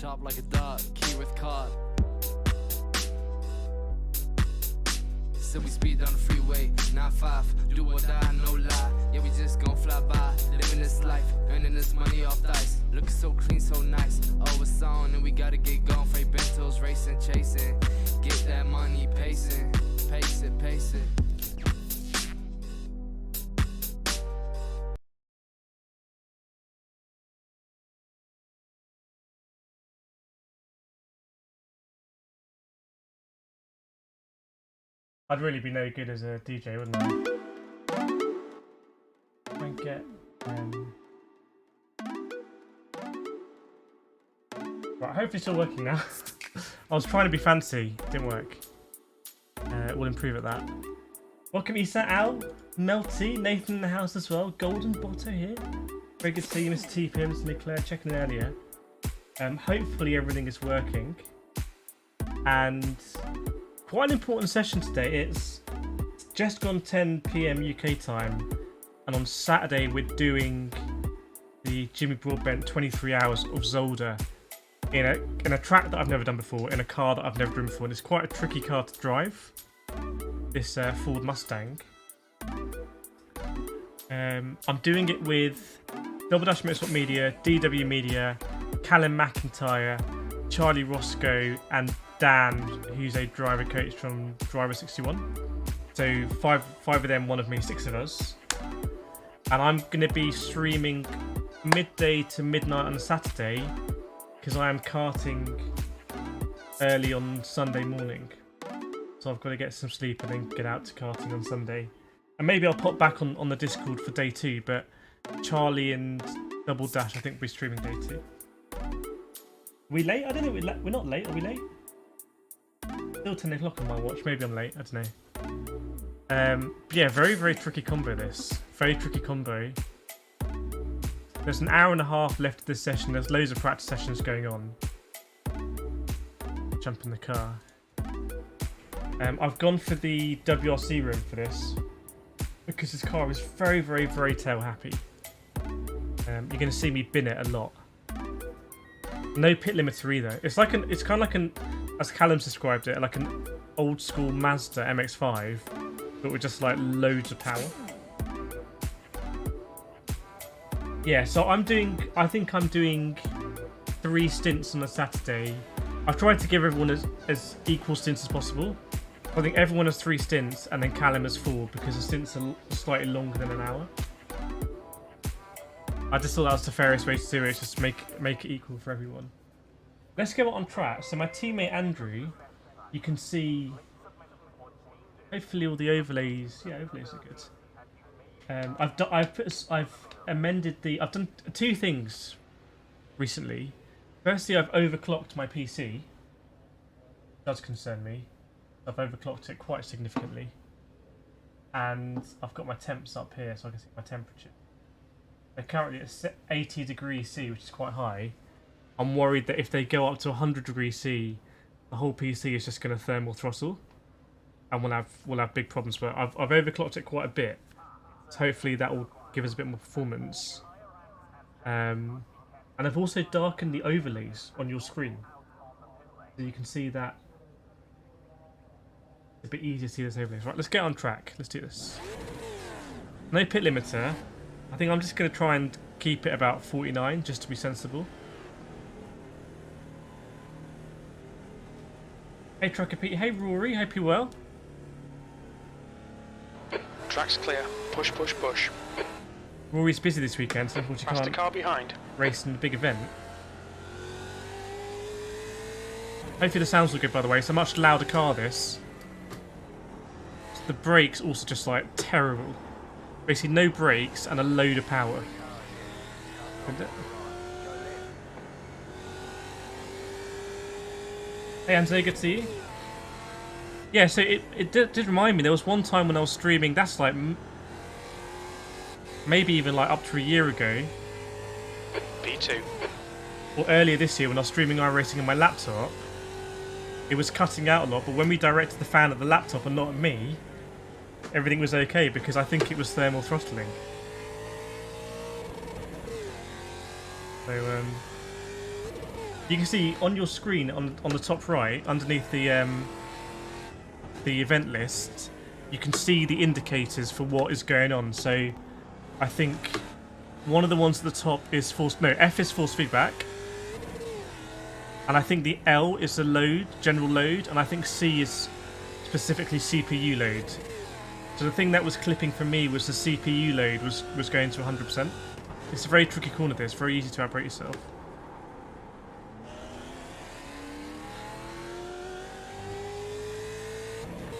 sharp like a dart, Kireth card. So we speed down the freeway, 9-5, do or die, no lie. Yeah, we just gon' fly by, living this life, earning this money off dice. Looking so clean, so nice. Oh, it's on, and we gotta get gone. Freight bentos, racing, chasing. Get that money, pacing, pace it, pace it. I'd really be no good as a DJ, wouldn't I? Try and get right, hopefully it's still working now. I was trying to be fancy, didn't work. We'll improve at that. Welcome Issa, Al, Melty, Nathan in the house as well, Golden Botto here. Very good to see you, Mr. TP, Mr. Leclerc, checking in earlier. Hopefully everything is working. And quite an important session today. It's just gone 10 PM UK time, and on Saturday we're doing the Jimmy Broadbent 23 hours of Zolder in a track that I've never done before, in a car that I've never driven before, and it's quite a tricky car to drive, this Ford Mustang. I'm doing it with Double Dash Motorsport Media, DW Media, Callum McIntyre, Charlie Roscoe, and Dan, who's a driver coach from Driver 61. So five of them, one of me, 6 of us. And I'm going to be streaming midday to midnight on Saturday because I am karting early on Sunday morning. So I've got to get some sleep and then get out to karting on Sunday. And maybe I'll pop back on the Discord for day 2, but Charlie and Double Dash, I think, will be streaming day 2. Are we late? I don't think we're not late. Are we late? Still 10 o'clock on my watch. Maybe I'm late. I don't know. Yeah, very, very tricky combo this. Very tricky combo. There's an hour and a half left of this session. There's loads of practice sessions going on. Jump in the car. I've gone for the WRC room for this because this car is very, very, very tail happy. You're going to see me bin it a lot. No pit limiter either. It's kind of like an, as Callum's described it, like an old school Mazda MX-5, but with just like loads of power. Yeah, so I think I'm doing 3 stints on a Saturday. I've tried to give everyone as equal stints as possible. I think everyone has 3 stints and then Callum has 4 because the stints are slightly longer than an hour. I just thought that was the fairest way to do it, is just make it equal for everyone. Let's go on track. So my teammate Andrew, you can see hopefully all the overlays. Yeah, overlays are good. I've amended I've done 2 things recently. Firstly, I've overclocked my PC. It does concern me. I've overclocked it quite significantly. And I've got my temps up here so I can see my temperature. They're currently at 80 degrees C, which is quite high. I'm worried that if they go up to 100 degrees C, the whole PC is just going to thermal throttle, and we'll have big problems. But I've overclocked it quite a bit, so hopefully that will give us a bit more performance. And I've also darkened the overlays on your screen, so you can see that. It's a bit easier to see those overlays. Right, let's get on track. Let's do this. No pit limiter. I think I'm just going to try and keep it about 49, just to be sensible. Hey Trucker Pete, hey Rory, hope you're well. Track's clear. Push, push, push. Rory's busy this weekend, so unfortunately Past the car behind. Race in the big event. Hopefully the sounds will good, by the way. It's a much louder car, this. The brakes also just like terrible. Basically no brakes and a load of power. Hey Anthony, good to see you. Yeah, so it did remind me, there was one time when I was streaming, that's like maybe even like up to a year ago. P2. Or earlier this year when I was streaming iRacing on my laptop. It was cutting out a lot, but when we directed the fan at the laptop and not at me, everything was okay because I think it was thermal throttling. So You can see on your screen on the top right, underneath the event list, you can see the indicators for what is going on. So I think one of the ones at the top is F is force feedback. And I think the L is the load, general load, and I think C is specifically CPU load. So the thing that was clipping for me was the CPU load was going to 100%. It's a very tricky corner this, very easy to operate yourself.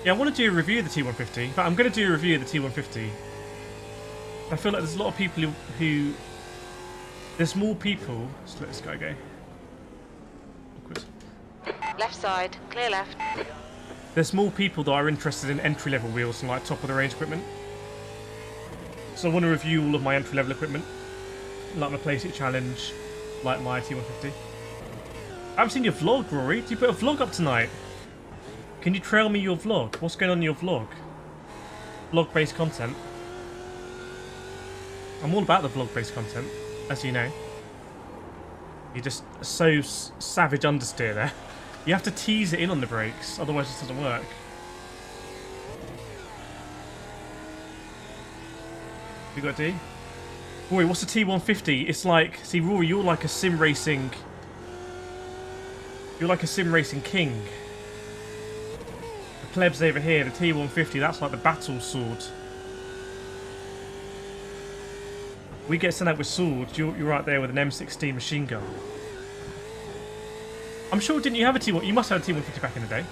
Yeah, I want to do a review of the T150, but I'm going to do a review of the T150. I feel like there's a lot of people who there's more people. So let this guy go. Awkward. Left side, clear left. There's more people that are interested in entry-level wheels and like top-of-the-range equipment. So I want to review all of my entry-level equipment, like my Playseat Challenge, like my T150. I haven't seen your vlog, Rory. Do you put a vlog up tonight? Can you trail me your vlog? What's going on in your vlog? Vlog-based content. I'm all about the vlog-based content, as you know. You're just so savage understeer there. You have to tease it in on the brakes, otherwise it doesn't work. We got D. Rory, what's the T150? It's like, see, Rory, you're like a sim racing. You're like a sim racing king. The plebs over here, the T150, that's like the battle sword. We get sent out with swords. You're right there with an M16 machine gun. I'm sure, didn't you have a T1? You must have a T150 back in the day.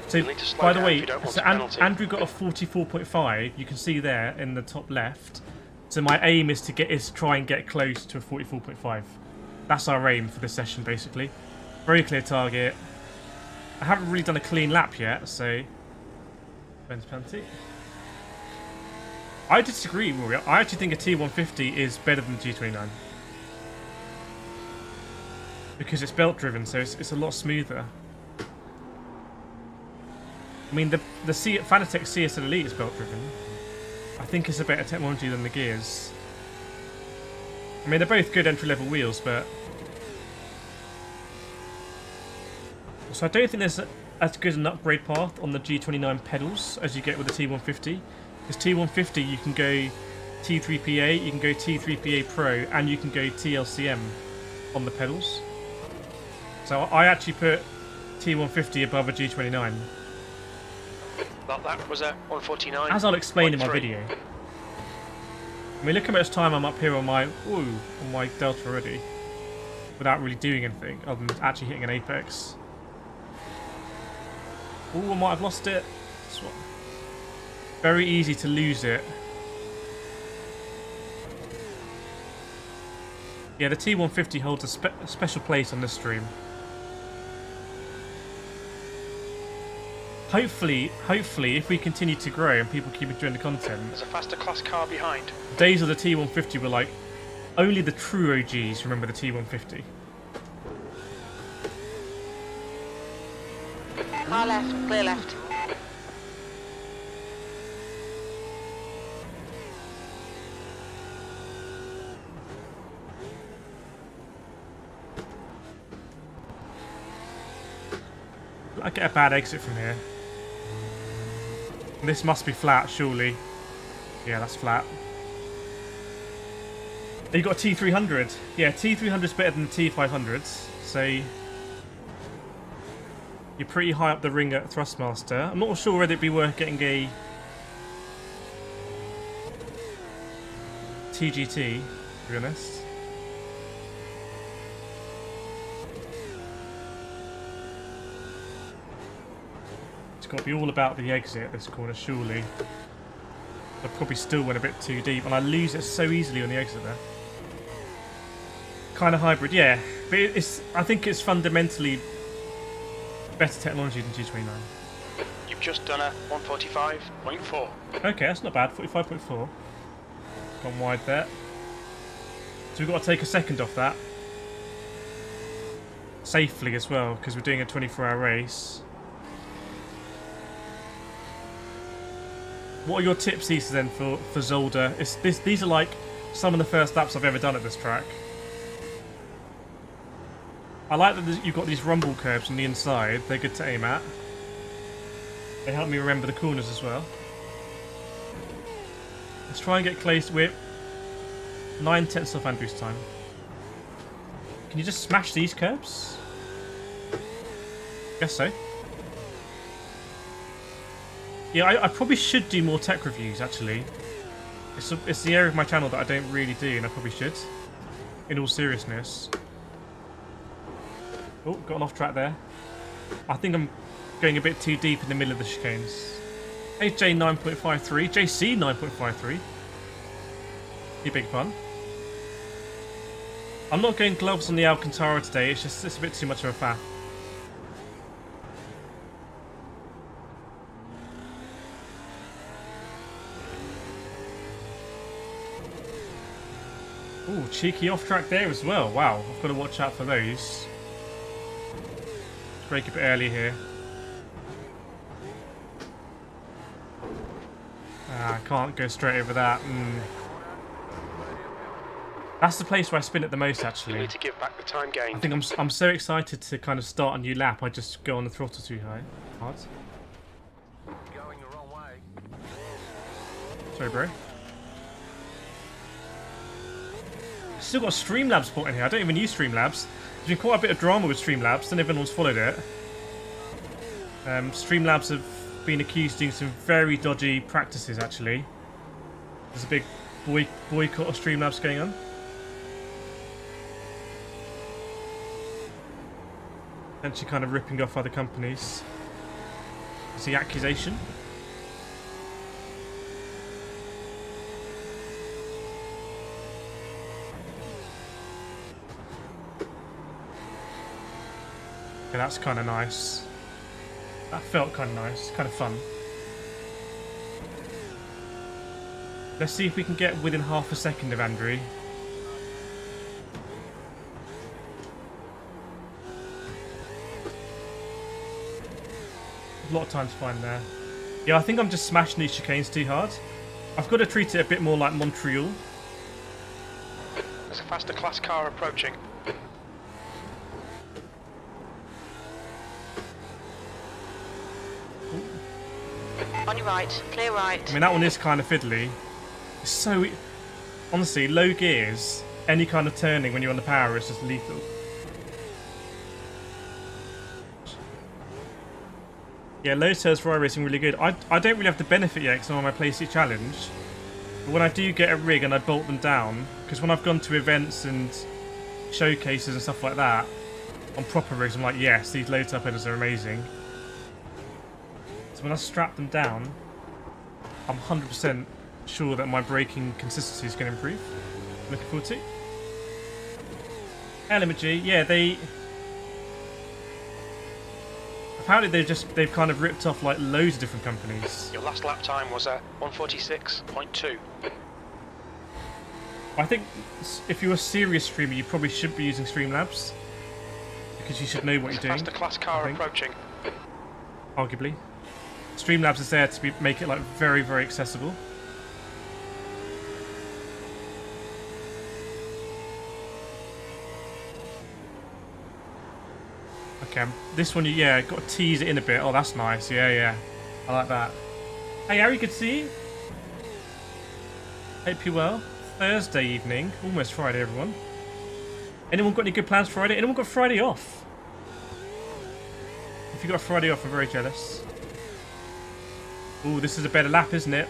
So, by the way, so Andrew got a 44.5. You can see there in the top left. So my aim is to try and get close to a 44.5. That's our aim for this session, basically. Very clear target. I haven't really done a clean lap yet, so Ben's penalty. I disagree, Rory. I actually think a T150 is better than the G29. Because it's belt driven, so it's a lot smoother. I mean, the Fanatec CSL Elite is belt driven. I think it's a better technology than the gears. I mean, they're both good entry-level wheels, but... So I don't think there's as good an upgrade path on the G29 pedals as you get with the T150. Because T150, you can go T3PA, you can go T3PA Pro, and you can go TLCM on the pedals. So I actually put T150 above a G29. That was at 149. As I'll explain in my video. I mean, look how much time I'm up here on my Delta already, without really doing anything other than actually hitting an apex. Oh, I might have lost it. Very easy to lose it. Yeah, the T150 holds a special place on this stream. Hopefully, if we continue to grow and people keep enjoying the content... There's a faster class car behind. Days of the T150 were like... Only the true OGs remember the T150. Car left, clear left. I get a bad exit from here. This must be flat, surely. Yeah, that's flat. You got a T300. Yeah, T300's better than the T500s. So you're pretty high up the ring at Thrustmaster. I'm not sure whether it'd be worth getting a TGT, to be honest. It's got to be all about the exit at this corner, surely. I probably still went a bit too deep, and I lose it so easily on the exit there. Kind of hybrid, yeah. But I think it's fundamentally better technology than G29. You've just done a 145.4. Okay, that's not bad. 45.4. Gone wide there. So we've got to take a second off that. Safely as well, because we're doing a 24-hour race. What are your tips, Issa, then, for Zolder? These are like some of the first laps I've ever done at this track. I like that you've got these rumble curves on the inside. They're good to aim at. They help me remember the corners as well. Let's try and get close. We're 9/10 off Andrew's time. Can you just smash these curves? Guess so. Yeah, I probably should do more tech reviews, actually. It's the area of my channel that I don't really do, and I probably should. In all seriousness. Oh, got an off track there. I think I'm going a bit too deep in the middle of the chicanes. HJ 9.53, JC 9.53. You big pun. I'm not going gloves on the Alcantara today, it's a bit too much of a faff. Ooh, cheeky off track there as well. Wow, I've got to watch out for those. Let's brake a bit early here. I can't go straight over that. That's the place where I spin it the most, actually. You need to give back the time gained. I think I'm so excited to kind of start a new lap, I just go on the throttle too hard. Going the wrong way. Sorry, bro. Still got a Streamlabs port in here. I don't even use Streamlabs. There's been quite a bit of drama with Streamlabs, and everyone's followed it. Streamlabs have been accused of doing some very dodgy practices, actually. There's a big boycott of Streamlabs going on. Essentially kind of ripping off other companies. It's the accusation. Okay, that's kind of nice. That felt kind of nice, kind of fun. Let's see if we can get within half a second of Andrew. A lot of time to find there. Yeah, I think I'm just smashing these chicanes too hard. I've got to treat it a bit more like Montreal. There's a faster class car approaching. On your right, clear right. I mean, that one is kind of fiddly. It's so... Honestly, low gears, any kind of turning when you're on the power is just lethal. Yeah, low turns for iRacing really good. I don't really have the benefit yet because I'm on my Playseat challenge. But when I do get a rig and I bolt them down, because when I've gone to events and showcases and stuff like that, on proper rigs, I'm like, yes, these low top headers are amazing. So when I strap them down, I'm 100% sure that my braking consistency is going to improve. Looking forward to it. LMG, yeah, apparently they've kind of ripped off like loads of different companies. Your last lap time was at 1:46.2. I think if you're a serious streamer, you probably should be using Streamlabs because you should know what you're doing. Faster class car approaching. Arguably, Streamlabs is there to make it like very, very accessible. Okay, this one, yeah, got to tease it in a bit. Oh, that's nice. Yeah, yeah, I like that. Hey, Harry, good to see you. Hope you're well. Thursday evening, almost Friday, everyone. Anyone got any good plans for Friday? Anyone got Friday off? If you got Friday off, I'm very jealous. Ooh, this is a better lap, isn't it?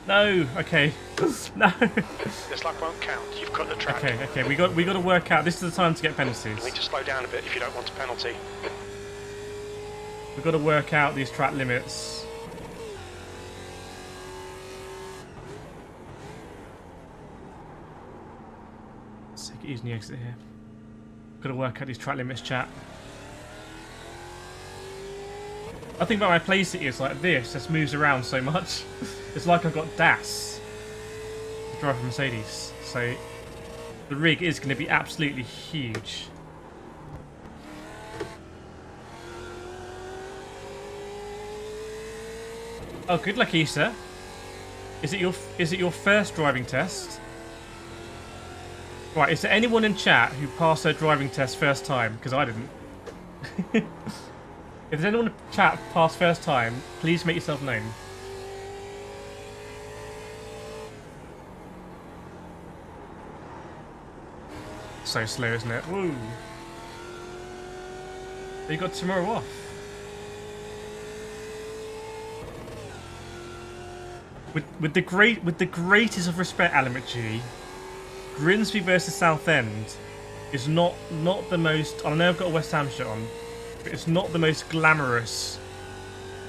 No, okay. No. This lap won't count. You've cut the track. Okay, okay. We got to work out. This is the time to get penalties. You need to slow down a bit if you don't want a penalty. We've got to work out these track limits. Let's take it easy and exit here. Got to work out these track limits, chat. I think about my Playseat is like this. Just moves around so much. It's like I've got DAS to drive a Mercedes. So the rig is going to be absolutely huge. Oh, good luck, Issa. Is it your first driving test? Right, is there anyone in chat who passed their driving test first time? Because I didn't. If there's anyone in chat passed first time, please make yourself known. So slow, isn't it? Woo! You got tomorrow off. With the greatest of respect, AverMedia, Grimsby versus Southend is not the most. I know I've got a West Ham shirt on, but it's not the most glamorous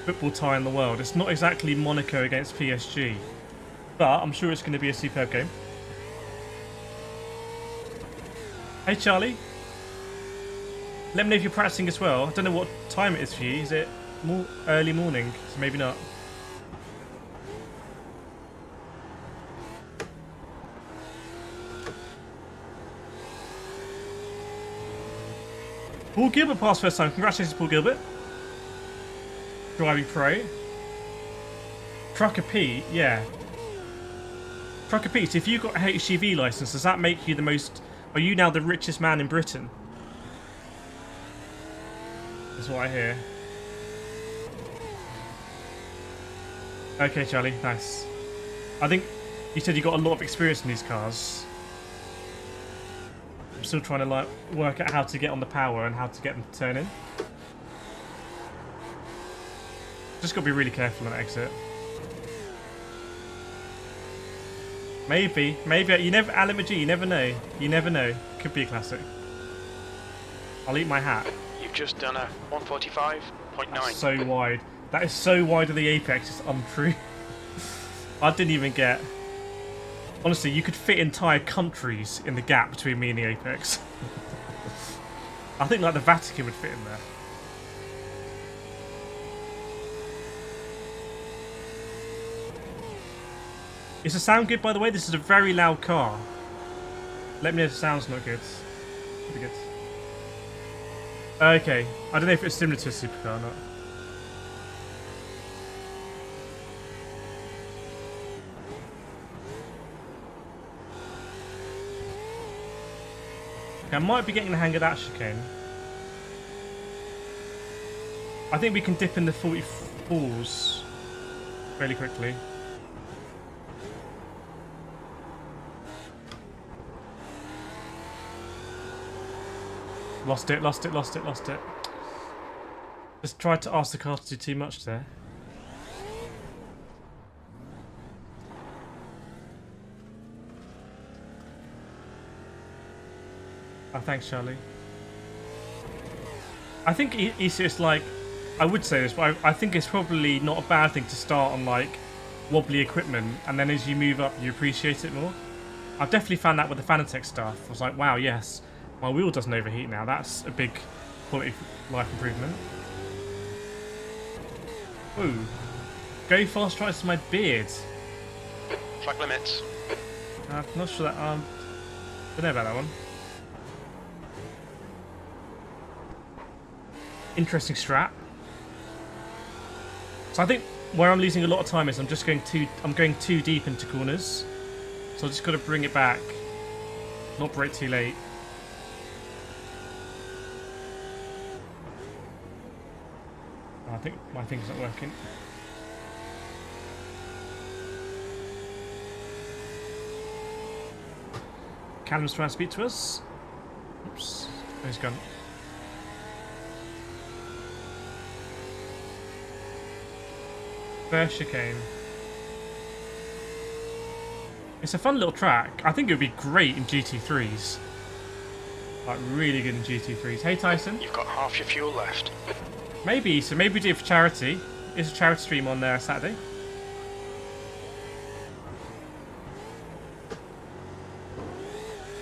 football tie in the world. It's not exactly Monaco against PSG, but I'm sure it's going to be a superb game. Hey Charlie, let me know if you're practicing as well. I don't know what time it is for you. Is it more early morning? So maybe not. Paul Gilbert passed first time. Congratulations, Paul Gilbert. Driving pro. Trucker Pete, yeah. Trucker Pete, if you've got a HGV license, does that make you the most... Are you now the richest man in Britain? That's what I hear. Okay, Charlie, nice. I think you said you got a lot of experience in these cars. I'm still trying to like work out how to get on the power and how to get them to turn in. Just got to be really careful on that exit. Maybe, you never, AverMedia, you never know. You never know. Could be a classic. I'll eat my hat. You've just done a 145.9. That's so wide. That is so wide of the apex, it's untrue. I didn't even get... Honestly, you could fit entire countries in the gap between me and the apex. I think like the Vatican would fit in there. Is the sound good, by the way? This is a very loud car. Let me know if the sound's not good. Pretty good. Okay. I don't know if it's similar to a supercar or not. Okay, I might be getting the hang of that chicane. I think we can dip in the 44s fairly quickly. Lost it. Just tried to ask the car to do too much there. Oh, thanks, Charlie. I think it's like, I would say this, but I think it's probably not a bad thing to start on like wobbly equipment, and then as you move up, you appreciate it more. I've definitely found that with the Fanatec stuff. I was like, wow, yes. My wheel doesn't overheat now. That's a big quality of life improvement. Ooh. Go fast right to my beard. Track limits. I'm not sure that... don't know about that one. Interesting strat. So I think where I'm losing a lot of time is I'm going too deep into corners. So I've just got to bring it back. Not brake too late. I think my thing's not working. Callum's trying to speak to us. Oops. Oh, he's gone. First chicane. It's a fun little track. I think it would be great in GT3s. Like, really good in GT3s. Hey, Tyson. You've got half your fuel left. Maybe, so maybe do it for charity. It's a charity stream on Saturday.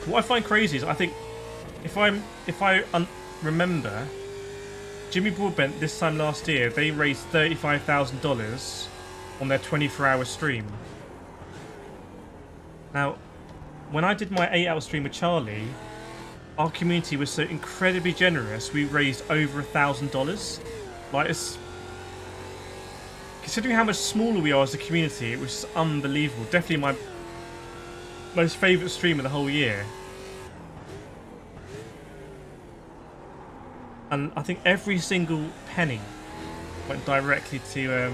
What I find crazy is I think if I remember, Jimmy Broadbent this time last year they raised $35,000 on their 24-hour stream. Now, when I did my 8-hour stream with Charlie, our community was so incredibly generous. We raised over $1,000. Like, it's Considering how much smaller we are as a community, it was unbelievable. Definitely my most favourite stream of the whole year. And I think every single penny went directly to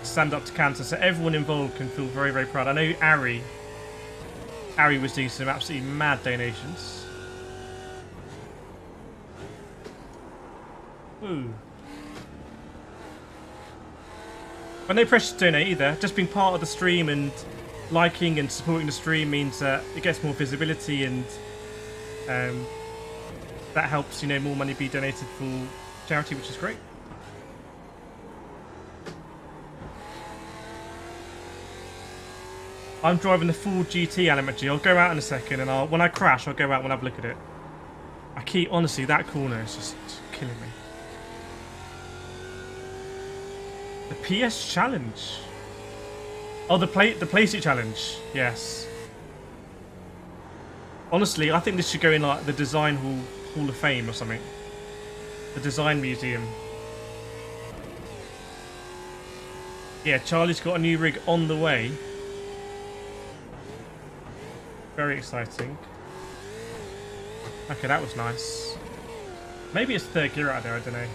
stand up to cancer, so everyone involved can feel very, very proud. I know Ari was doing some absolutely mad donations. Ooh. But no pressure to donate either. Just being part of the stream and liking and supporting the stream means that it gets more visibility, and that helps, you know, more money be donated for charity, which is great. I'm driving the Ford GT Elementary. I'll go out in a second, and when I crash, I'll go out and have a look at it. Honestly, that corner is just killing me. The PS Challenge. Oh, the Playseat Challenge. Yes. Honestly, I think this should go in like the Design Hall of Fame or something. The Design Museum. Yeah, Charlie's got a new rig on the way. Very exciting. Okay, that was nice. Maybe it's third gear out there, I don't know.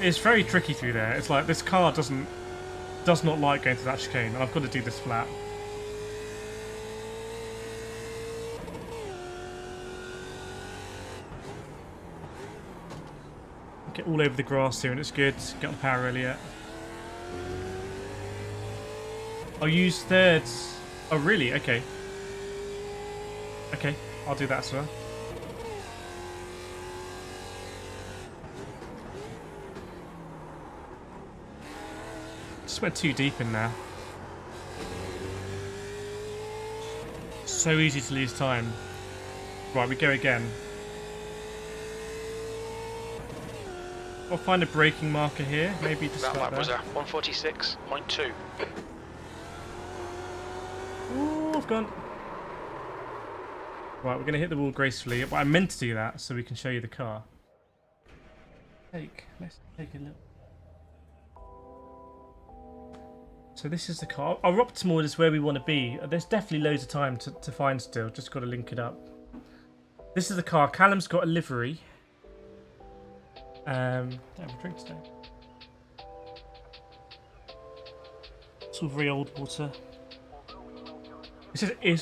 It's very tricky through there. It's like this car does not like going to that chicane, and I've got to do this flat. Get all over the grass here, and it's good. Get on the power earlier. I'll use thirds. Oh, really? Okay. Okay, I'll do that as well. Just went too deep in there. So easy to lose time. Right, we go again. I'll find a braking marker here. Maybe just That start lap there. was a 146.2. Ooh, I've gone. Right, we're going to hit the wall gracefully. But I meant to do that so we can show you the car. Let's take a look. So this is the car. Our optimal is where we want to be. There's definitely loads of time to find still. Just got to link it up. This is the car. Callum's got a livery. Don't have a drink today. It's all very old water.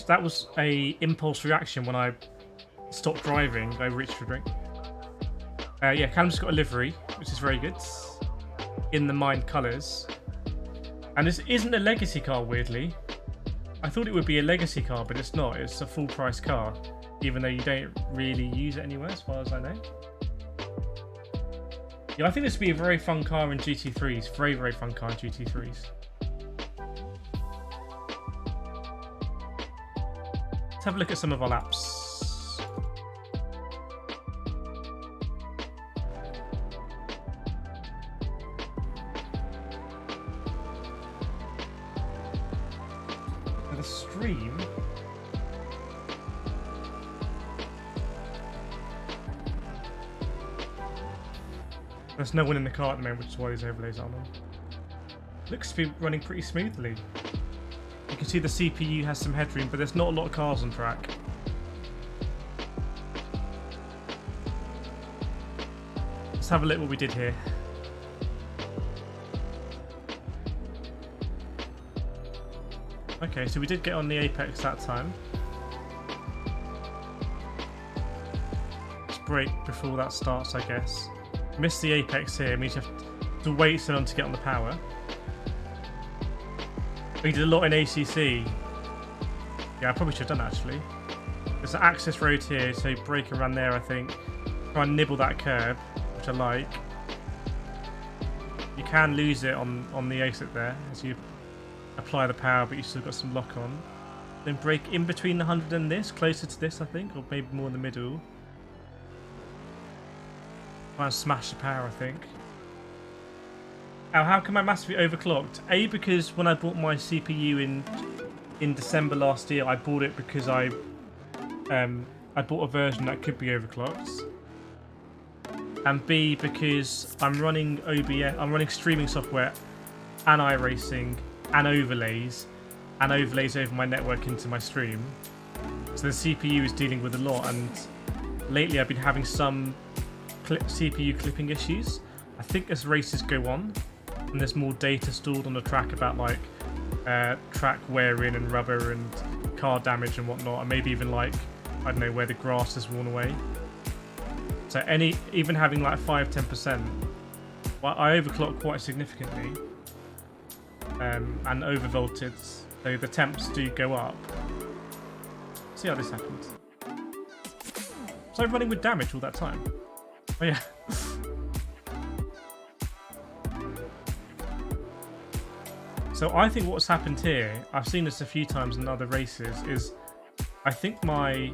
That was a impulse reaction when I stopped driving. I reached for a drink. Yeah, Callum's got a livery, which is very good. In the Mind colours. And this isn't a legacy car, weirdly. I thought it would be a legacy car, but it's not. It's a full price car, even though you don't really use it anywhere, as far as I know. Yeah, I think this would be a very fun car in GT3s. Very, very fun car in GT3s. Let's have a look at some of our laps. Now the stream. There's no one in the car at the moment, which is why these overlays aren't on. Looks to be running pretty smoothly. You can see the CPU has some headroom, but there's not a lot of cars on track. Let's have a look what we did here. Okay, so we did get on the apex that time. Let's brake before that starts, I guess. Missed the apex here, means you have to wait so long to get on the power. We did a lot in ACC. Yeah, I probably should have done actually. There's an access road here, so brake around there, I think. Try and nibble that curb, which I like. You can lose it on the exit there as you apply the power, but you still got some lock on. Then brake in between the 100 and this, closer to this, I think, or maybe more in the middle. Try and smash the power, I think. How come I massively overclocked? A, because when I bought my CPU in December last year, I bought it because I bought a version that could be overclocked. And B, because I'm running OBS, I'm running streaming software and iRacing and overlays over my network into my stream. So the CPU is dealing with a lot, and lately I've been having some CPU clipping issues. I think as races go on and there's more data stored on the track about like track wear-in and rubber and car damage and whatnot, and maybe even like, I don't know, where the grass has worn away. So even having like 5-10%, well, I overclock quite significantly and overvolted, so the temps do go up. See how this happens. So I'm running with damage all that time. Oh yeah. So I think what's happened here, I've seen this a few times in other races, is I think my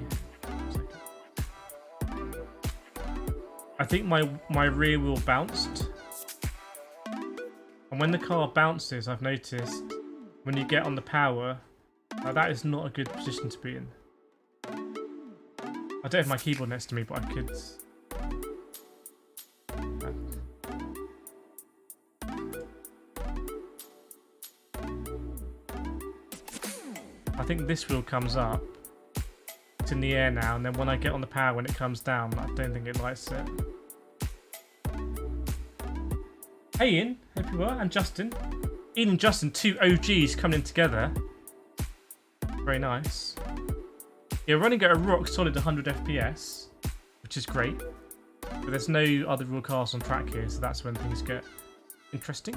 rear wheel bounced. And when the car bounces, I've noticed when you get on the power, that is not a good position to be in. I don't have my keyboard next to me, but I could. I think this wheel comes up. It's in the air now, and then when I get on the power, when it comes down, I don't think it likes it. Hey Ian, hope you are, and Justin. Ian and Justin, two OGs coming in together. Very nice. Yeah, running at a rock solid 100 FPS, which is great. But there's no other real cars on track here, so that's when things get interesting.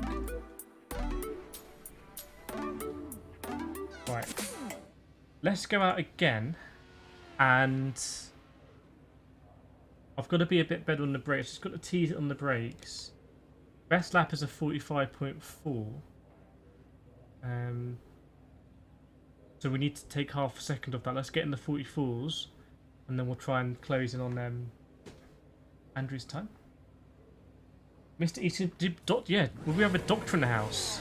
Right. Let's go out again, and I've got to be a bit better on the brakes. Just got to tease it on the brakes. Best lap is a 45.4. So we need to take half a second of that. Let's get in the 44s, and then we'll try and close in on Andrew's time. Mr. Eaton, yeah, will we have a doctor in the house?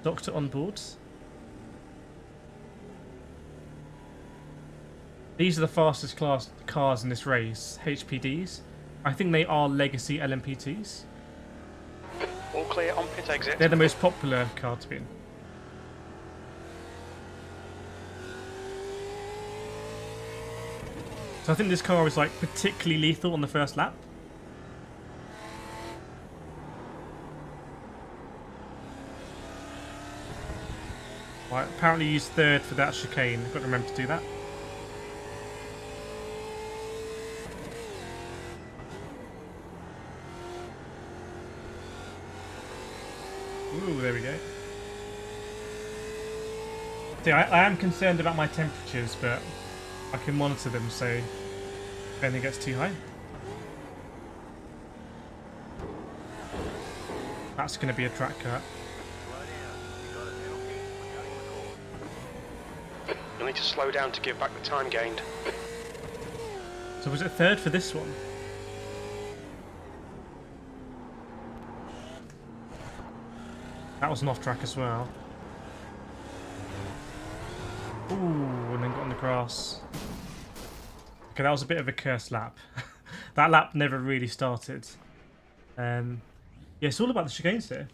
Doctor on board. These are the fastest class cars in this race, HPDs. I think they are legacy LMP2s. All clear on pit exit. They're the most popular car to be in. So I think this car is like particularly lethal on the first lap. Right, apparently use third for that chicane. I've got to remember to do that. Ooh, there we go. See, I am concerned about my temperatures, but I can monitor them, so if anything gets too high. That's going to be a track cut. You'll need to slow down to give back the time gained. So was it third for this one? That was an off track as well. Ooh, and then got on the grass. Okay, that was a bit of a cursed lap. That lap never really started. Yeah, it's all about the chicanes here.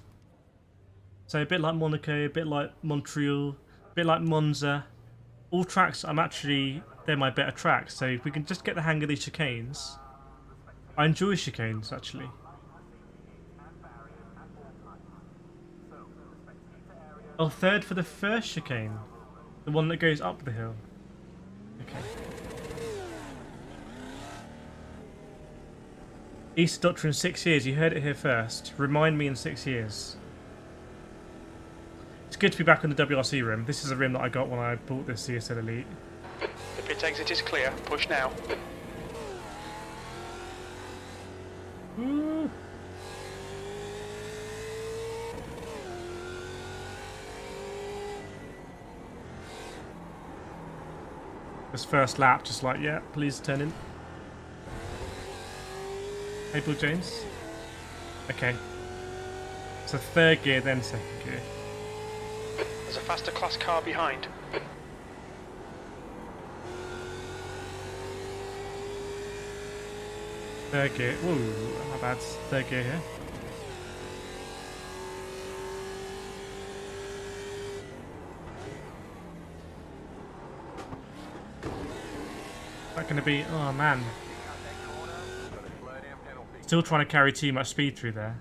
So a bit like Monaco, a bit like Montreal, a bit like Monza. All tracks, they're my better tracks. So if we can just get the hang of these chicanes. I enjoy chicanes, actually. Oh, third for the first chicane. The one that goes up the hill. Okay. Easter Doctor in 6 years. You heard it here first. Remind me in 6 years. It's good to be back on the WRC rim. This is a rim that I got when I bought this CSL Elite. The pit exit is clear. Push now. Woo. This first lap, just like, yeah, please turn in. Hey, Bill James. Okay. So third gear, then second gear. There's a faster class car behind. Third gear. Whoa, how bad's third gear here? That gonna be? Oh man. Still trying to carry too much speed through there.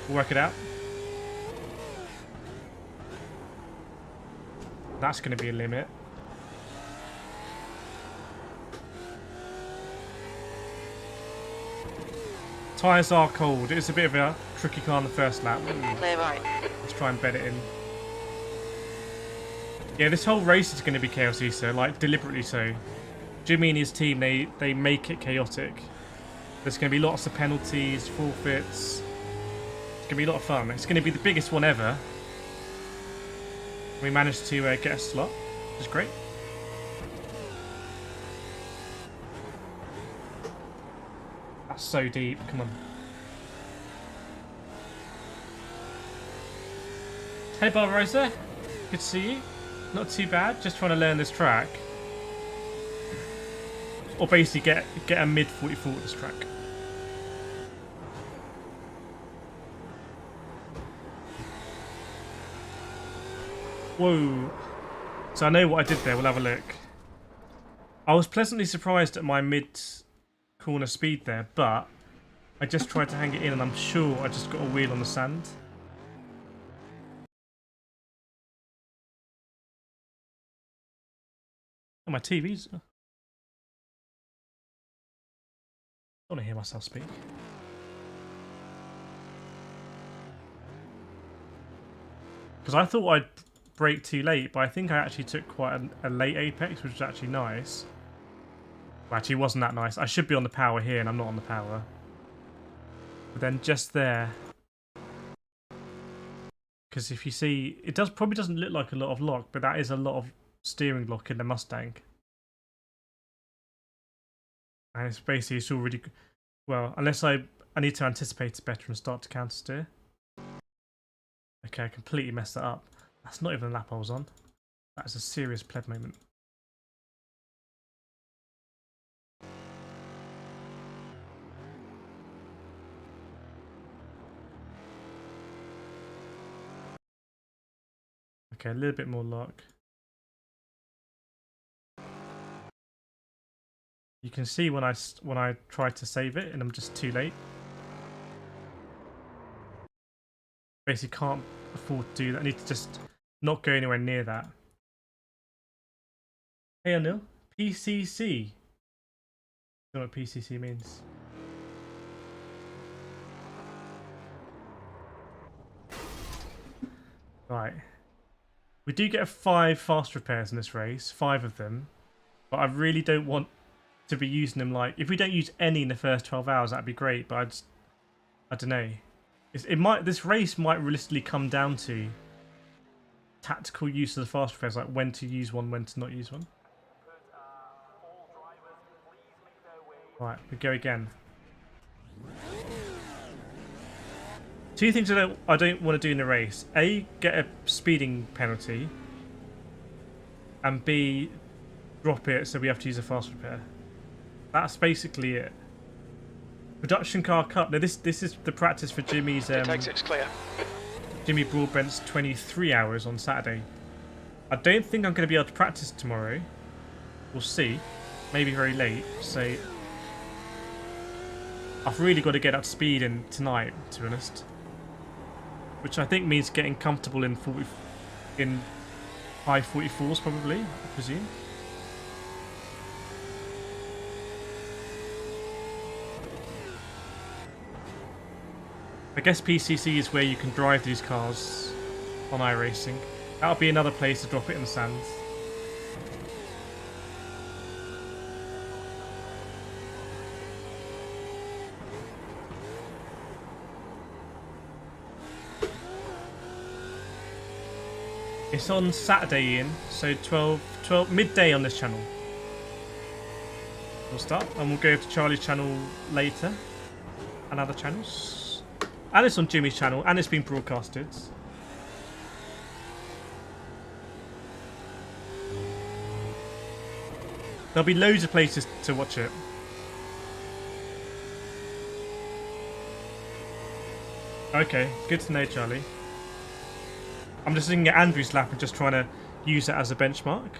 We'll work it out. That's gonna be a limit. Tyres are cold. It's a bit of a tricky car on the first lap. Clear right. Let's try and bed it in. Yeah, this whole race is going to be chaotic, so like deliberately so. Jimmy and his team, they make it chaotic. There's going to be lots of penalties, forfeits. It's going to be a lot of fun. It's going to be the biggest one ever. We managed to get a slot, which is great. That's so deep. Come on. Hey, Barbarossa. Good to see you. Not too bad. Just trying to learn this track. Or basically get a mid 44 at this track. Whoa. So I know what I did there. We'll have a look. I was pleasantly surprised at my mid corner speed there, but I just tried to hang it in and I'm sure I just got a wheel on the sand. Oh, my TV's... I don't want to hear myself speak. Because I thought I'd brake too late, but I think I actually took quite a late apex, which was actually nice. Well, actually, it wasn't that nice. I should be on the power here, and I'm not on the power. But then just there... Because if you see... It probably doesn't look like a lot of lock, but that is a lot of steering lock in the Mustang. And it's basically, it's already... Well, unless I need to anticipate it better and start to counter steer. Okay, I completely messed that up. That's not even the lap I was on. That is a serious pleb moment. Okay, a little bit more lock. You can see when I try to save it and I'm just too late. Basically can't afford to do that. I need to just not go anywhere near that. Hey Anil, PCC. I don't know what PCC means. Right. We do get 5 fast repairs in this race, 5 of them. But I really don't want to be using them like... If we don't use any in the first 12 hours, that'd be great, but I don't know. This race might realistically come down to tactical use of the fast repairs, like when to use one, when to not use one. Right, we go again. 2 things I don't want to do in the race. A, get a speeding penalty. And B, drop it so we have to use a fast repair. That's basically it. Production car cup. Now this is the practice for Jimmy's Exit's clear. Jimmy Broadbent's 23 hours on Saturday. I don't think I'm going to be able to practice tomorrow. We'll see. Maybe very late. So I've really got to get up to speed in tonight, to be honest. Which I think means getting comfortable in high 44s probably, I presume. I guess PCC is where you can drive these cars on iRacing. That'll be another place to drop it in the sands. It's on Saturday, Ian, so 12 midday on this channel. We'll start, and we'll go to Charlie's channel later, and other channels. And it's on Jimmy's channel, and it's been broadcasted. There'll be loads of places to watch it. Okay, good to know, Charlie. I'm just looking at Andrew's lap and just trying to use that as a benchmark.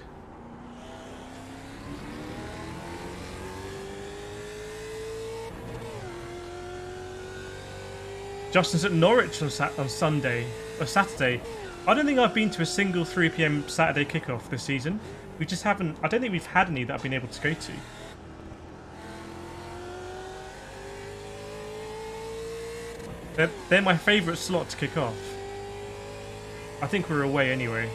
Justin's at Norwich on Sunday or Saturday. I don't think I've been to a single 3 PM Saturday kickoff this season. We just haven't. I don't think we've had any that I've been able to go to. They're my favourite slot to kick off. I think we're away anyway.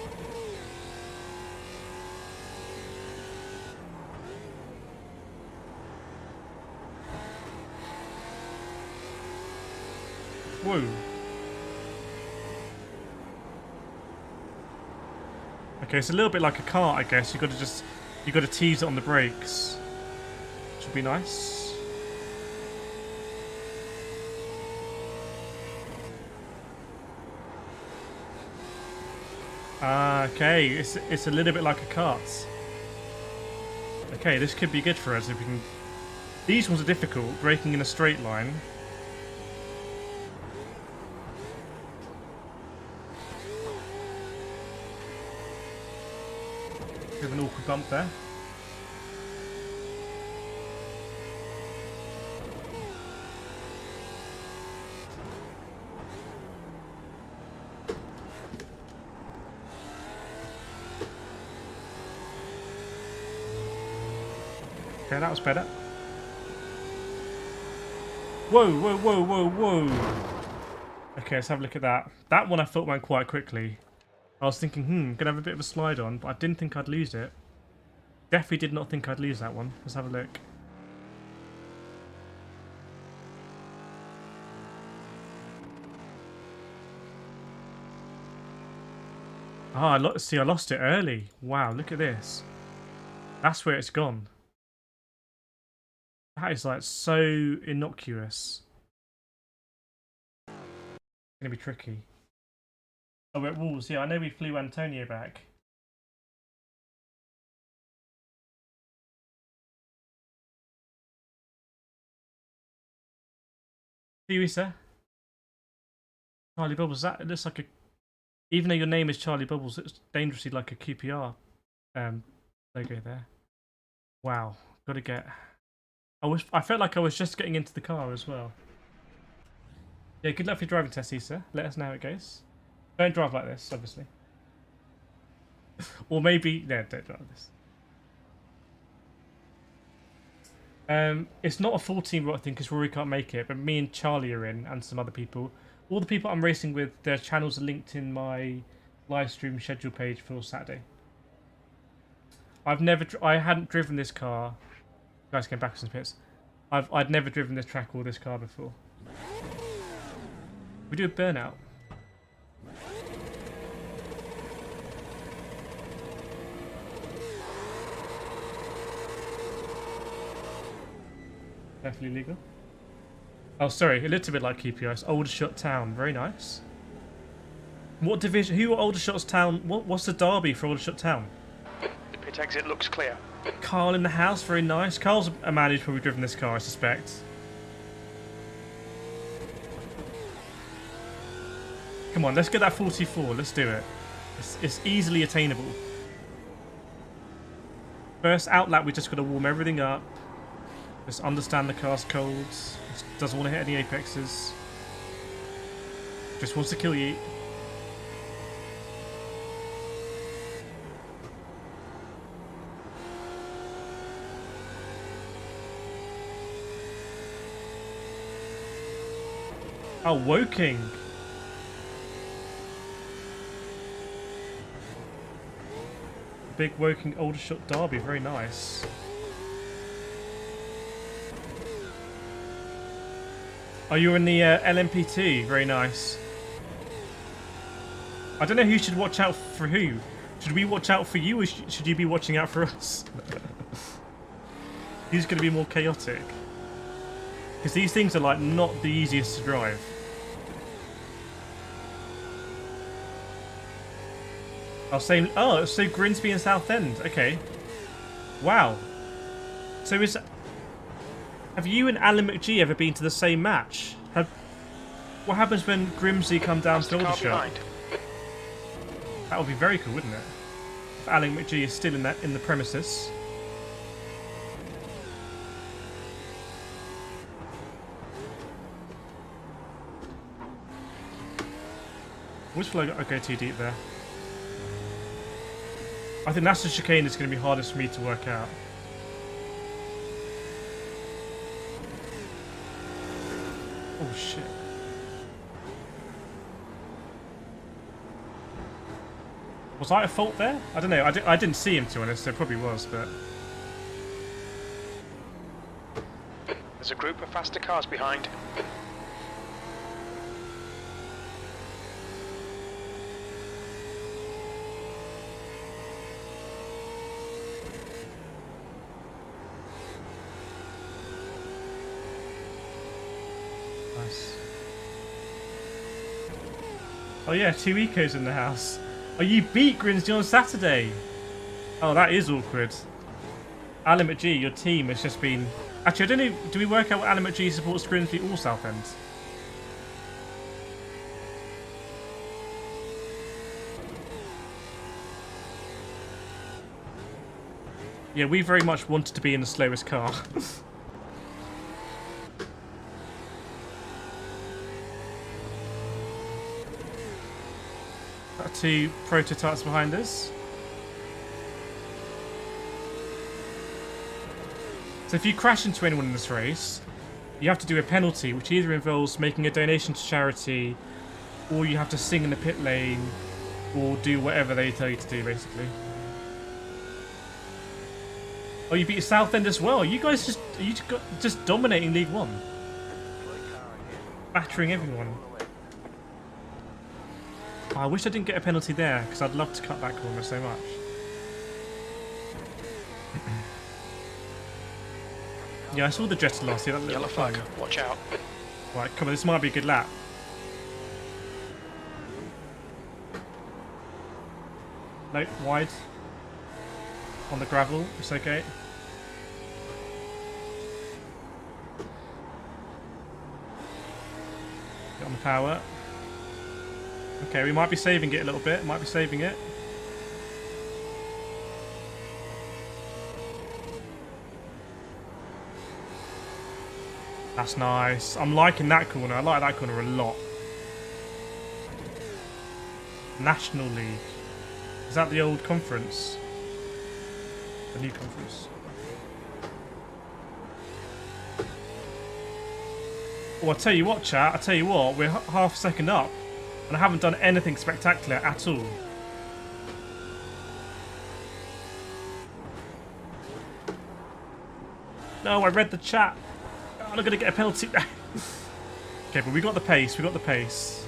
Whoa. Okay, it's a little bit like a car, I guess. You got to tease it on the brakes. Which would be nice. Okay, it's a little bit like a kart. Okay, this could be good for us if we can. These ones are difficult, braking in a straight line. Bit of an awkward bump there. Okay, that was better. Whoa, whoa, whoa, whoa, whoa. Okay, let's have a look at that. That one I thought went quite quickly. I was thinking, gonna have a bit of a slide on, but I didn't think I'd lose it. Definitely did not think I'd lose that one. Let's have a look. Ah, see, I lost it early. Wow, look at this. That's where it's gone. That is like so innocuous. It's gonna be tricky. Oh, we're at Wolves. Yeah, I know we flew Antonio back. See you, sir. Charlie Bubbles. That it looks like a. Even though your name is Charlie Bubbles, it's dangerously like a QPR logo there. Wow, gotta get. I felt like I was just getting into the car as well. Yeah, good luck for your driving test, Issa. Let us know how it goes. Don't drive like this, obviously. Or maybe... No, don't drive this. It's not a full team right thing because Rory can't make it, but me and Charlie are in, and some other people. All the people I'm racing with, their channels are linked in my live stream schedule page for Saturday. I hadn't driven this car. You guys came back some pits. I'd never driven this track or this car before. We do a burnout. Definitely legal. Oh, sorry, a little bit like QPS. Aldershot Town, very nice. What division? Who are Aldershot's Town? What's the derby for Aldershot Town? The pit exit looks clear. Carl in the house, very nice. Carl's a man who's probably driven this car, I suspect. Come on, let's get that 44. Let's do it. It's easily attainable. First out lap, we just got to warm everything up. Just understand the car's codes. Doesn't want to hit any apexes. Just wants to kill you. Oh, Woking. Big Woking Aldershot derby, very nice. Oh, you're in the LMP2, very nice. I don't know who should watch out for who. Should we watch out for you or should you be watching out for us? These are going to be more chaotic. Because these things are like not the easiest to drive. Oh, so Grimsby and Southend. Okay. Wow. So have you and Alan McGee ever been to the same match? What happens when Grimsby come down to Aldershot? That would be very cool, wouldn't it? If Alan McGee is still in the premises. I always feel like I go too deep there. I think that's the chicane that's going to be hardest for me to work out. Oh shit. Was I at fault there? I don't know. I didn't see him, to be honest, so it probably was, but... There's a group of faster cars behind. Nice. Oh yeah, 2 ecos in the house. Oh, you beat Grimsby on Saturday. Oh, that is awkward. Alan McGee, your team has just been... Actually, I don't know, do we work out what Alan McGee supports Grimsby or Southend? Yeah, we very much wanted to be in the slowest car. Two prototypes behind us. So if you crash into anyone in this race, you have to do a penalty, which either involves making a donation to charity, or you have to sing in the pit lane, or do whatever they tell you to do, basically. Oh, you beat Southend as well. You guys just dominating League One, battering everyone. Oh, I wish I didn't get a penalty there, because I'd love to cut that corner so much. Yeah, I saw the Jetta last year. That Yellow flag, watch out. Right, come on, this might be a good lap. Nope, wide. On the gravel, it's okay. Get on the power. Okay, we might be saving it a little bit. Might be saving it. That's nice. I'm liking that corner. I like that corner a lot. National League. Is that the old conference? The new conference. Oh, I'll tell you what, chat. I'll tell you what. We're half a second up. And I haven't done anything spectacular at all. No, I read the chat. Oh, I'm not going to get a penalty. Okay, but we got the pace. We got the pace.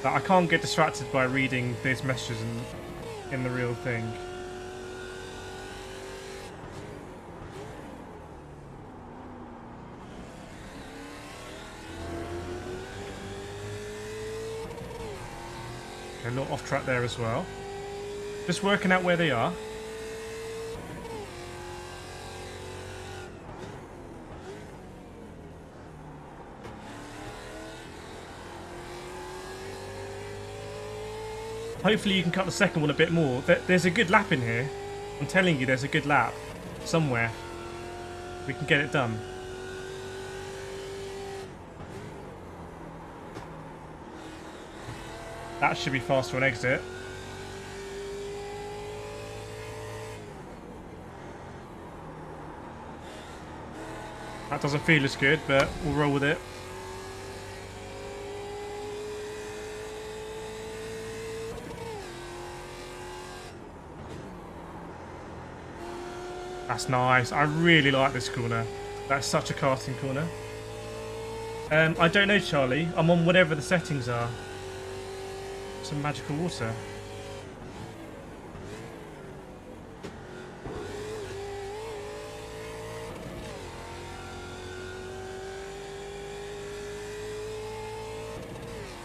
But I can't get distracted by reading these messages in the real thing. A little off track there as well. Just working out where they are. Hopefully you can cut the second one a bit more. There's a good lap in here. I'm telling you, there's a good lap. Somewhere. We can get it done. That should be faster on exit. That doesn't feel as good, but we'll roll with it. That's nice. I really like this corner. That's such a karting corner. I don't know, Charlie. I'm on whatever the settings are. Some magical water.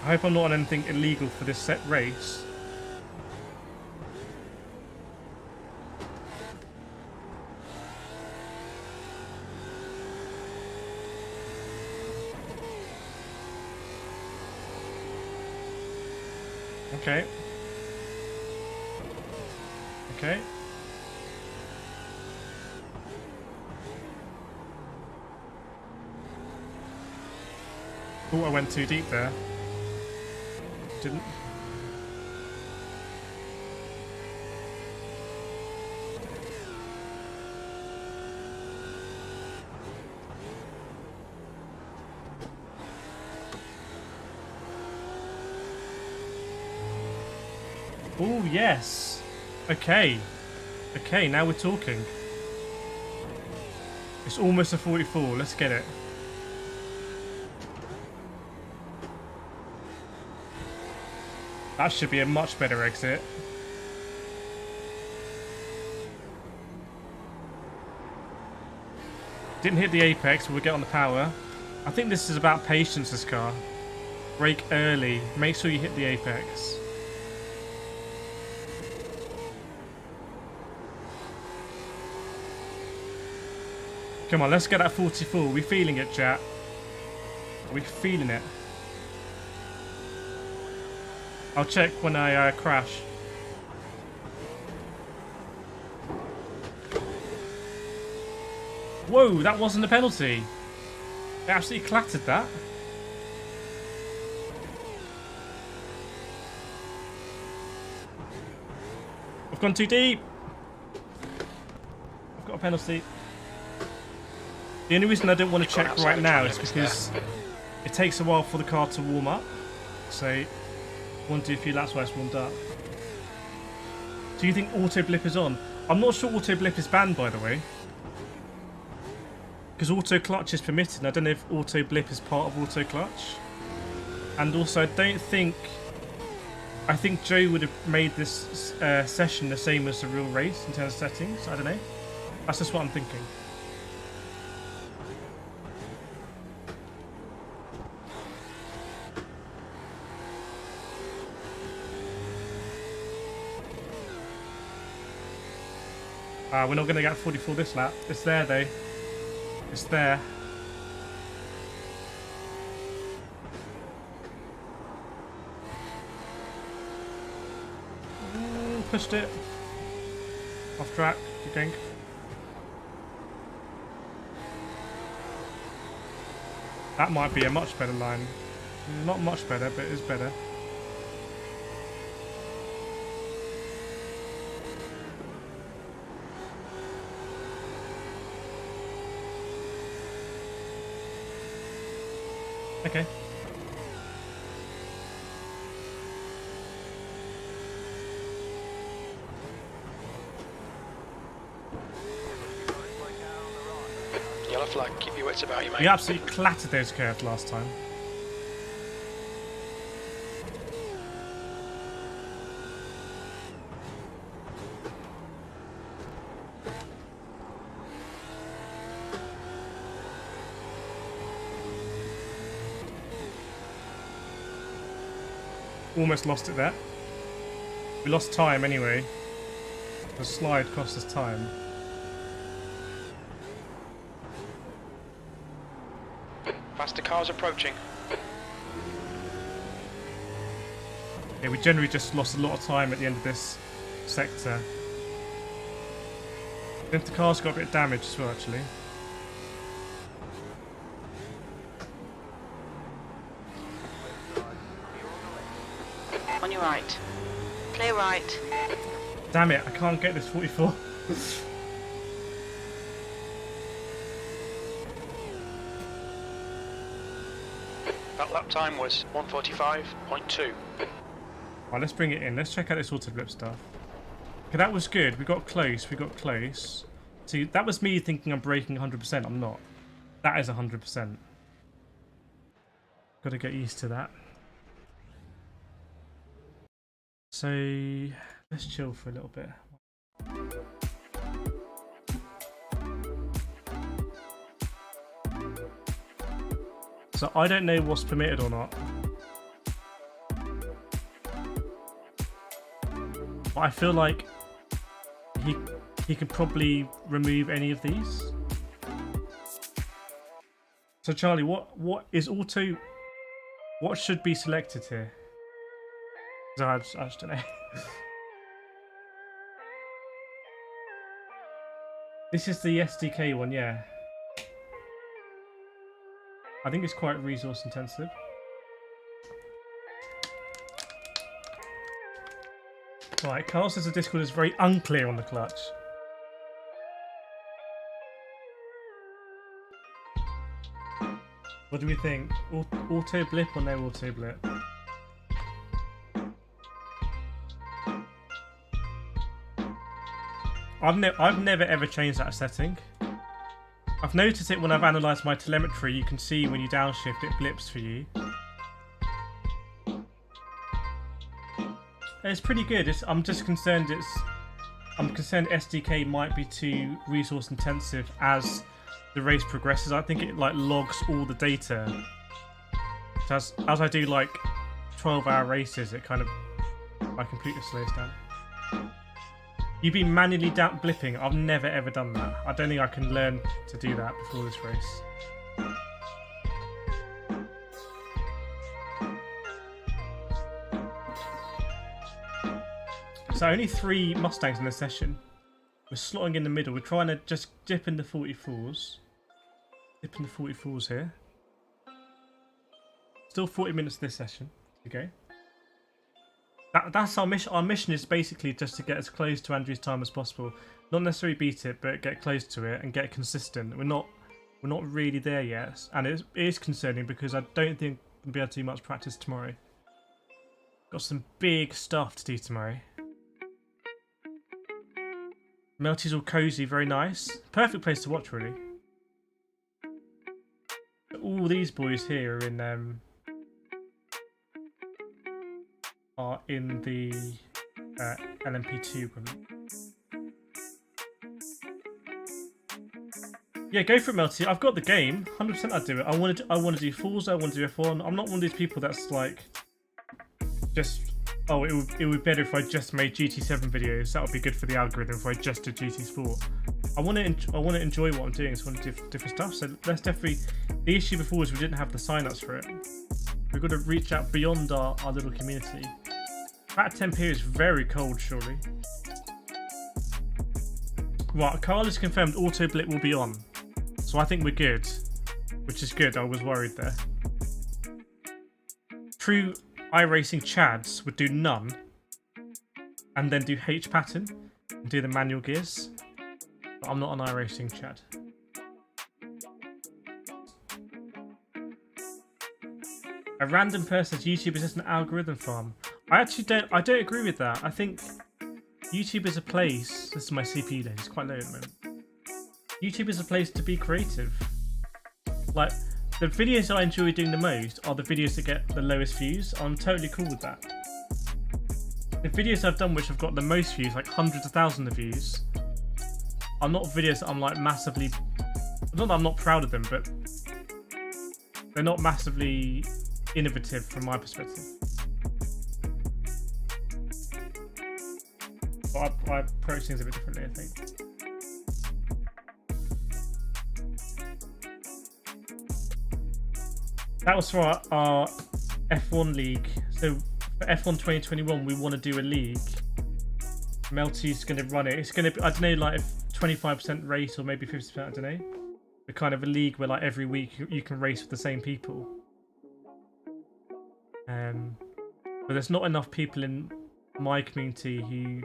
I hope I'm not on anything illegal for this set race. Okay. Okay. Oh, I went too deep there. Didn't. Oh, yes. Okay. Okay, now we're talking. It's almost a 44. Let's get it. That should be a much better exit. Didn't hit the apex, but we'll get on the power. I think this is about patience, this car. Brake early. Make sure you hit the apex. Come on, let's get that 44. Are we feeling it, chat? Are we feeling it? I'll check when I crash. Whoa, that wasn't a penalty. They absolutely clattered that. I've gone too deep. I've got a penalty. The only reason I don't want to check right now is because it takes a while for the car to warm up. So I want to do a few laps while it's warmed up. Do you think auto blip is on? I'm not sure auto blip is banned, by the way. Because auto clutch is permitted, and I don't know if auto blip is part of auto clutch. And also, I don't think... I think Joe would have made this session the same as the real race in terms of settings. I don't know. That's just what I'm thinking. We're not going to get 44 this lap. It's there, though. It's there. Pushed it. Off track, you think? That might be a much better line. Not much better, but it's better. Okay. Yellow flag, keep your wits about you, mate. We absolutely clattered those curves last time. Almost lost it there. We lost time anyway. The slide cost us time. Faster cars approaching. Yeah, we generally just lost a lot of time at the end of this sector. I think the car's got a bit of damage as well, actually. On your right. Clear right. Damn it, I can't get this 44. That lap time was 1:45.2. Right, let's bring it in. Let's check out this auto blip stuff. Okay, that was good. We got close. We got close. See, that was me thinking I'm braking 100%. I'm not. That is 100%. Got to get used to that. So, let's chill for a little bit. So, I don't know what's permitted or not. but I feel like he could probably remove any of these. So Charlie, what is auto? What should be selected here? I just don't know. This is the SDK one, yeah. I think it's quite resource intensive. Right, Carl says the Discord is very unclear on the clutch. What do we think? Auto blip or no auto blip? I've never ever changed that setting. I've noticed it when I've analysed my telemetry. You can see when you downshift, it blips for you. It's pretty good. I'm just concerned I'm concerned SDK might be too resource intensive as the race progresses. I think it like logs all the data. So as I do like 12-hour races, it kind of my computer slows down. You've been manually blipping. I've never ever done that. I don't think I can learn to do that before this race. So only 3 Mustangs in the session. We're slotting in the middle. We're trying to just dip in the 44s. Dip in the 44s here. Still 40 minutes this session to go. That's our mission. Our mission is basically just to get as close to Andrew's time as possible. Not necessarily beat it, but get close to it and get consistent. We're not really there yet, and it is concerning because I don't think we'll be able to do much practice tomorrow. Got some big stuff to do tomorrow. Melty's all cozy, very nice. Perfect place to watch, really. All these boys here are in the LMP2 probably. Yeah, go for it, Melty. I've got the game. 100% I'd do it. I want to do Forza. I want to do F1. I'm not one of these people that's like just. Oh, it would be better if I just made GT7 videos. That would be good for the algorithm if I just did GT Sport. I want to enjoy what I'm doing. So I want to do different stuff. So let's definitely. The issue before was we didn't have the sign-ups for it. We've got to reach out beyond our little community. That temp here is very cold, surely. Right, Carl has confirmed auto blip will be on. So I think we're good. Which is good, I was worried there. True iRacing Chads would do none. And then do H pattern. And do the manual gears. But I'm not an iRacing Chad. A random person says YouTube is just an algorithm farm. I don't agree with that. I think YouTube is a place. This is my CPU day. It's quite low at the moment. YouTube is a place to be creative. Like the videos I enjoy doing the most are the videos that get the lowest views. I'm totally cool with that. The videos I've done which have got the most views, like hundreds of thousands of views, are not videos that I'm like massively. Not that I'm not proud of them, but they're not massively innovative from my perspective. But I approach things a bit differently, I think. That was for our F1 league. So for F1 2021, we want to do a league. Melty's going to run it. It's going to be, I don't know, like 25% race or maybe 50%, I don't know. But kind of a league where like every week you can race with the same people. But there's not enough people in my community who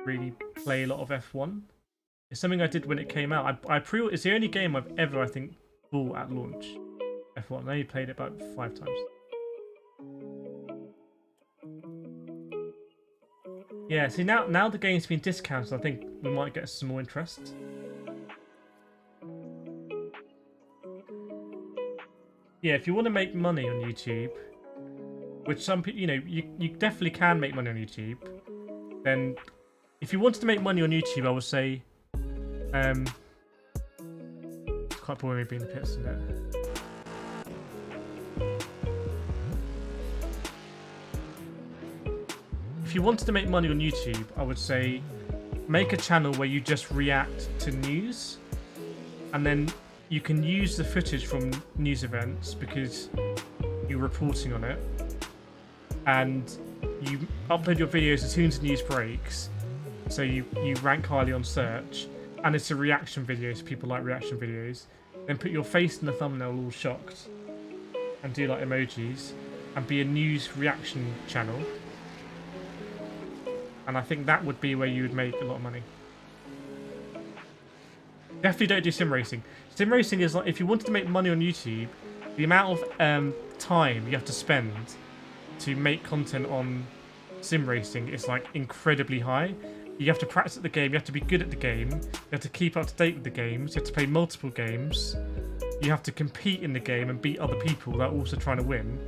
really play a lot of F1. It's something I did when it came out. It's the only game I've ever, I think, bought at launch. F1. I only played it about 5 times. Yeah, see now the game's been discounted, I think we might get some more interest. Yeah, if you want to make money on YouTube, which some people, you definitely can make money on YouTube, then if you wanted to make money on YouTube, I would say, it's quite boring me being the pits, isn't it? if you wanted to make money on YouTube, I would say make a channel where you just react to news, and then you can use the footage from news events because you're reporting on it, and you upload your videos as soon as the news breaks, so you rank highly on search, and it's a reaction video, so people like reaction videos. Then put your face in the thumbnail all shocked, and do like emojis, and be a news reaction channel. And I think that would be where you would make a lot of money. Definitely don't do sim racing. Sim racing is like, if you wanted to make money on YouTube, the amount of time you have to spend to make content on sim racing is like incredibly high. You have to practice at the game, you have to be good at the game, you have to keep up to date with the games, you have to play multiple games, you have to compete in the game and beat other people that are also trying to win.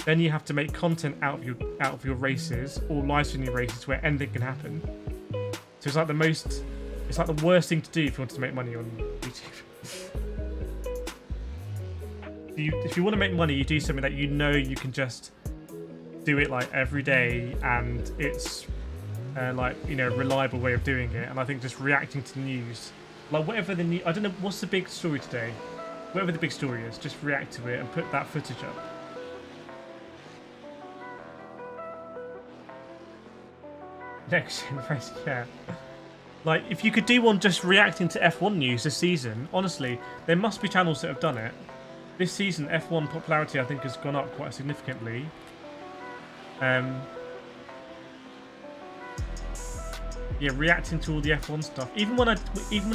Then you have to make content out of your races or live stream your races where anything can happen. So it's like the worst thing to do if you want to make money on YouTube. If you want to make money, you do something that you know you can just do it like every day, and it's like, you know, a reliable way of doing it. And I think just reacting to the news, like whatever the news, I don't know what's the big story today, whatever the big story is, just react to it and put that footage up. Next generation, yeah. Like, if you could do one just reacting to F1 news this season, honestly, there must be channels that have done it. This season, F1 popularity, I think, has gone up quite significantly. Yeah, reacting to all the F1 stuff. Even when I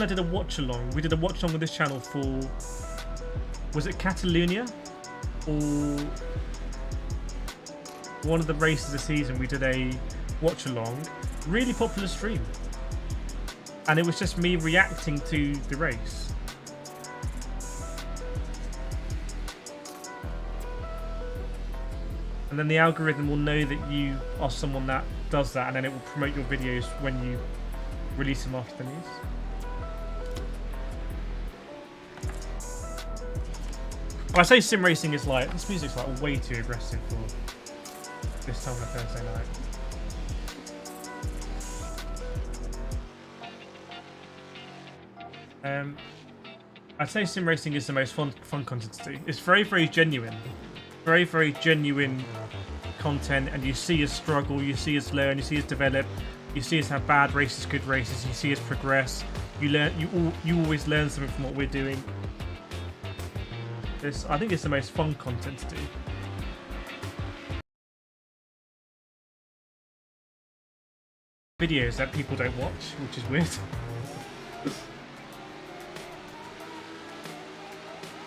did a watch along, we did a watch along with this channel for, was it Catalonia or one of the races this season? We did a watch along, really popular stream, and it was just me reacting to the race. And then the algorithm will know that you are someone that does that, and then it will promote your videos when you release them after the news. Well, I say sim racing is like, this music's like way too aggressive for this time on a Thursday night. I'd say sim racing is the most fun content to do. It's very, very genuine. Very, very genuine content, and you see us struggle, you see us learn, you see us develop, you see us have bad races, good races, you see us progress. You always learn something from what we're doing. I think it's the most fun content to do. Videos that people don't watch, which is weird.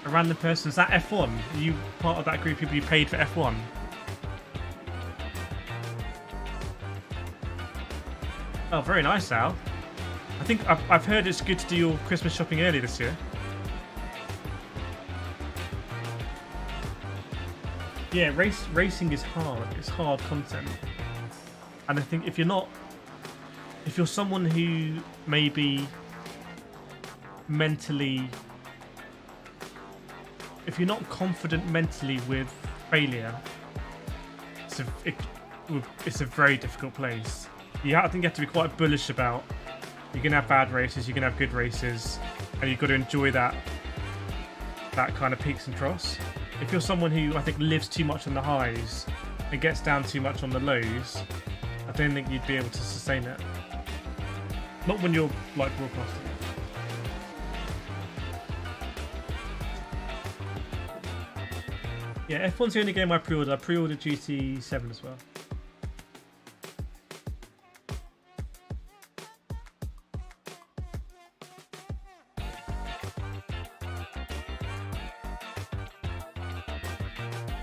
A random person, is that F1? Are you part of that group of people you paid for F1? Oh, very nice, Al. I think I've heard it's good to do your Christmas shopping early this year. Yeah, racing is hard. It's hard content. And I think if you're someone who maybe mentally, if you're not confident mentally with failure, it's a very difficult place. I think you have to be quite bullish about, you're going to have bad races, you're going to have good races, and you've got to enjoy that kind of peaks and troughs. If you're someone who, I think, lives too much on the highs and gets down too much on the lows, I don't think you'd be able to sustain it. Not when you're like broadcasting. Yeah, F1's the only game I pre-ordered. I pre-ordered GT7 as well.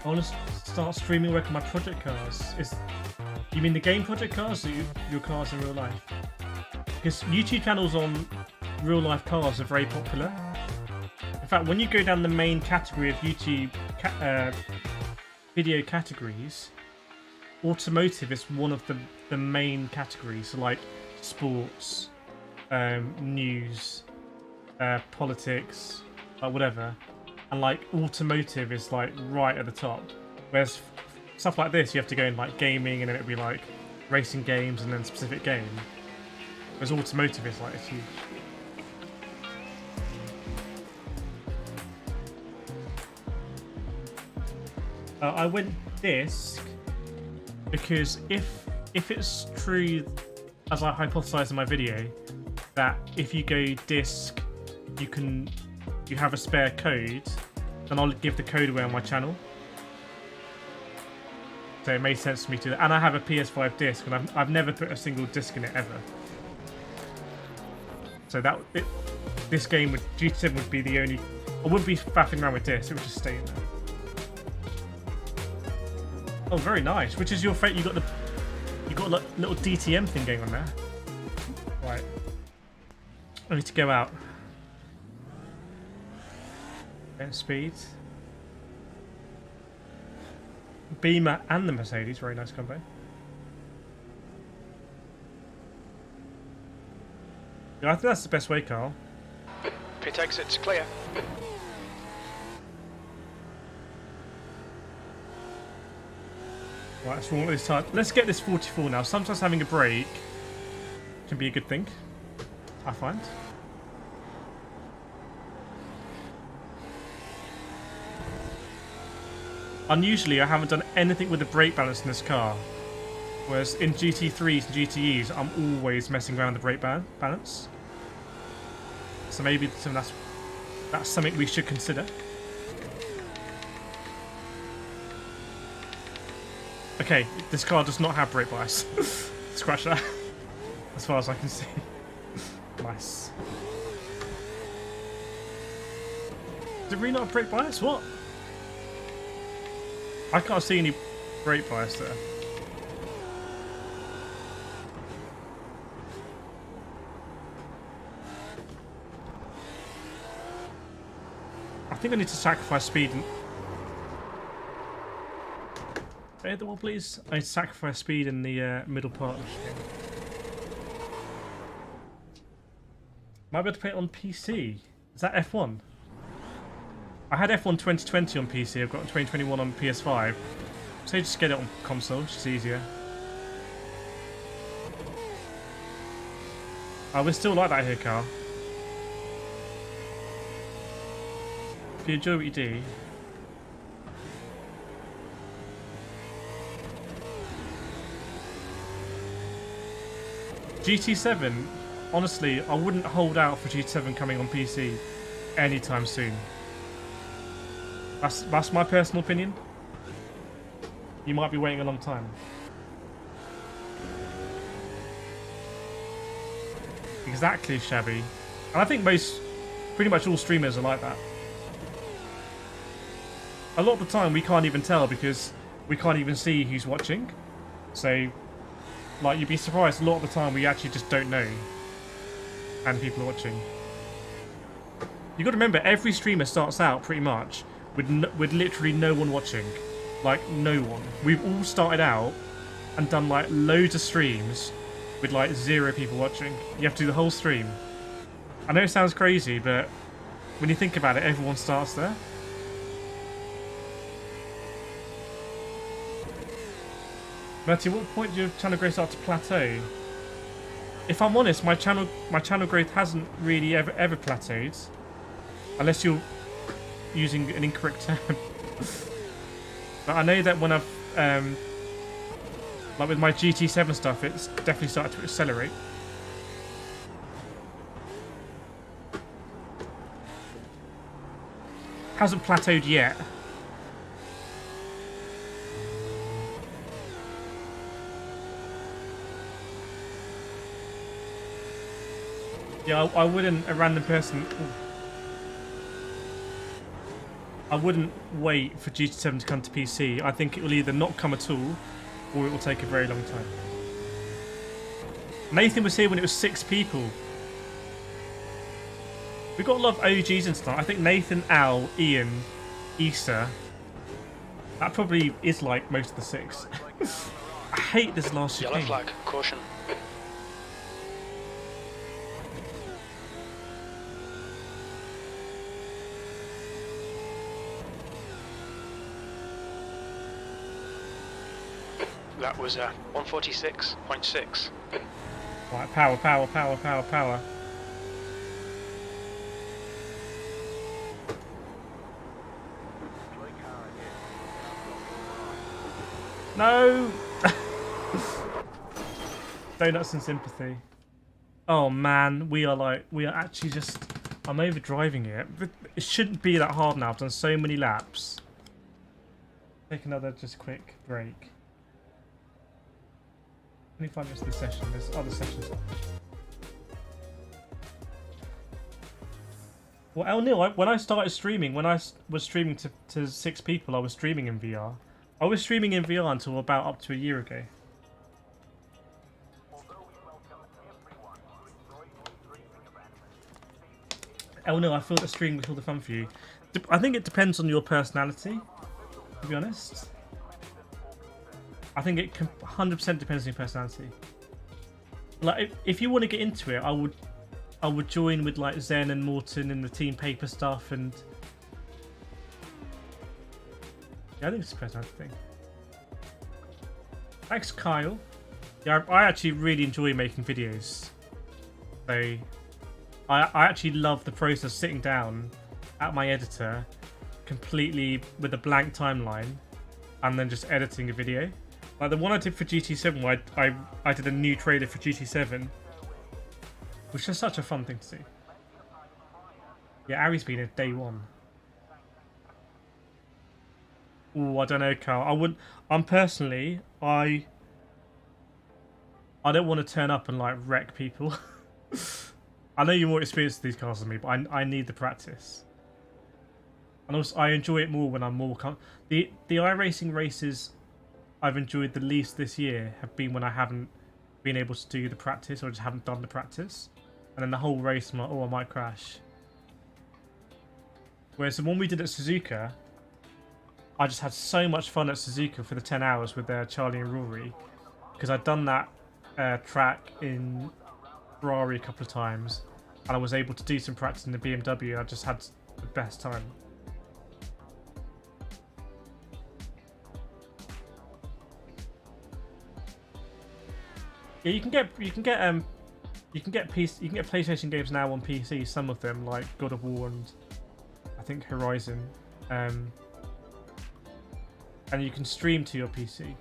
I want to start streaming work on my project cars. You mean the game project cars, or your cars in real life? Because YouTube channels on real life cars are very popular. In fact, when you go down the main category of YouTube video categories, automotive is one of the main categories. So like sports, news, politics, whatever. And like automotive is like right at the top. Whereas stuff like this, you have to go in like gaming, and then it'd be like racing games and then specific game. Whereas automotive is like, it's huge. I went disc because if it's true, as I hypothesized in my video, that if you go disc, you have a spare code, then I'll give the code away on my channel. So it made sense to me to do that. And I have a PS5 disc, and I've never put a single disc in it ever. So this game GT7 would be the only. I wouldn't be faffing around with discs. It would just stay in there. Oh, very nice. Which is your fate? You got a little DTM thing going on there. Right. I need to go out. Speed. Beamer and the Mercedes. Very nice combo. Yeah, I think that's the best way, Carl. Pit exit's clear. Right, that's wrong this time. Let's get this 44 now. Sometimes having a break can be a good thing, I find. Unusually, I haven't done anything with the brake balance in this car. Whereas in GT3s and GTEs, I'm always messing around with the brake balance. So maybe that's something we should consider. Okay, this car does not have brake bias. Scratch that. As far as I can see. Nice. Did we not have brake bias? What? I can't see any brake bias there. I think I need to sacrifice speed and... Say the wall, please. I need to sacrifice speed in the middle part of the stream. Might be able to play it on PC. Is that F1? I had F1 2020 on PC. I've got 2021 on PS5. So just get it on console. It's just easier. I would still like that here, Carl. If you enjoy what you do. GT7, honestly, I wouldn't hold out for GT7 coming on PC anytime soon. That's my personal opinion. You might be waiting a long time. Exactly, Shabby. And I think pretty much all streamers are like that. A lot of the time we can't even tell because we can't even see who's watching. So, like, you'd be surprised a lot of the time we actually just don't know. And people are watching. You've got to remember, every streamer starts out pretty much with literally no one watching. Like, no one. We've all started out and done, like, loads of streams with, like, 0 people watching. You have to do the whole stream. I know it sounds crazy, but when you think about it, everyone starts there. Matty, what point do your channel growth start to plateau? If I'm honest, my channel growth hasn't really ever plateaued. Unless you're using an incorrect term. But I know that when I've like with my GT7 stuff, it's definitely started to accelerate. Hasn't plateaued yet. Yeah, I wouldn't, a random person... I wouldn't wait for GT7 to come to PC. I think it will either not come at all, or it will take a very long time. Nathan was here when it was 6 people. We've got a lot of OGs and stuff. I think Nathan, Al, Ian, Issa. That probably is like most of the 6. I hate this last Yellow chicane. flag, caution. That was 146.6. Right, power, power, power, power, power. No! Donuts and sympathy. Oh man, we are actually just... I'm overdriving it. It shouldn't be that hard now. I've done so many laps. Take another just quick break. 25 minutes of the session. There's other sessions. Well, El Neil, when I started streaming, when I was streaming to 6 people, I was streaming in VR. I was streaming in VR until about up to a year ago. Oh no, I feel that streaming was all the fun for you. I think it depends on your personality, to be honest. I think it 100% depends on your personality. Like, if you want to get into it, I would join with like Zen and Morton and the Team Paper stuff, and yeah, I think it's a personality thing. Thanks, Kyle. Yeah, I actually really enjoy making videos. So I actually love the process of sitting down at my editor completely with a blank timeline and then just editing a video. Like the one I did for GT7 where I did a new trailer for GT7, which is such a fun thing to see. Yeah, Ari's been at day 1. Oh, I don't know, Carl. I wouldn't. Personally, I don't want to turn up and like wreck people. I know you're more experienced with these cars than me, but I need the practice. And also, I enjoy it more when I'm more... The iRacing races I've enjoyed the least this year have been when I haven't been able to do the practice, or just haven't done the practice. And then the whole race, I'm like, oh, I might crash. Whereas the one we did at Suzuka, I just had so much fun at Suzuka for the 10 hours with Charlie and Rory. Because I'd done that track in Ferrari a couple of times, and I was able to do some practice in the BMW. I just had the best time. Yeah, you can get PlayStation games now on PC. Some of them, like God of War and I think Horizon, and you can stream to your PC.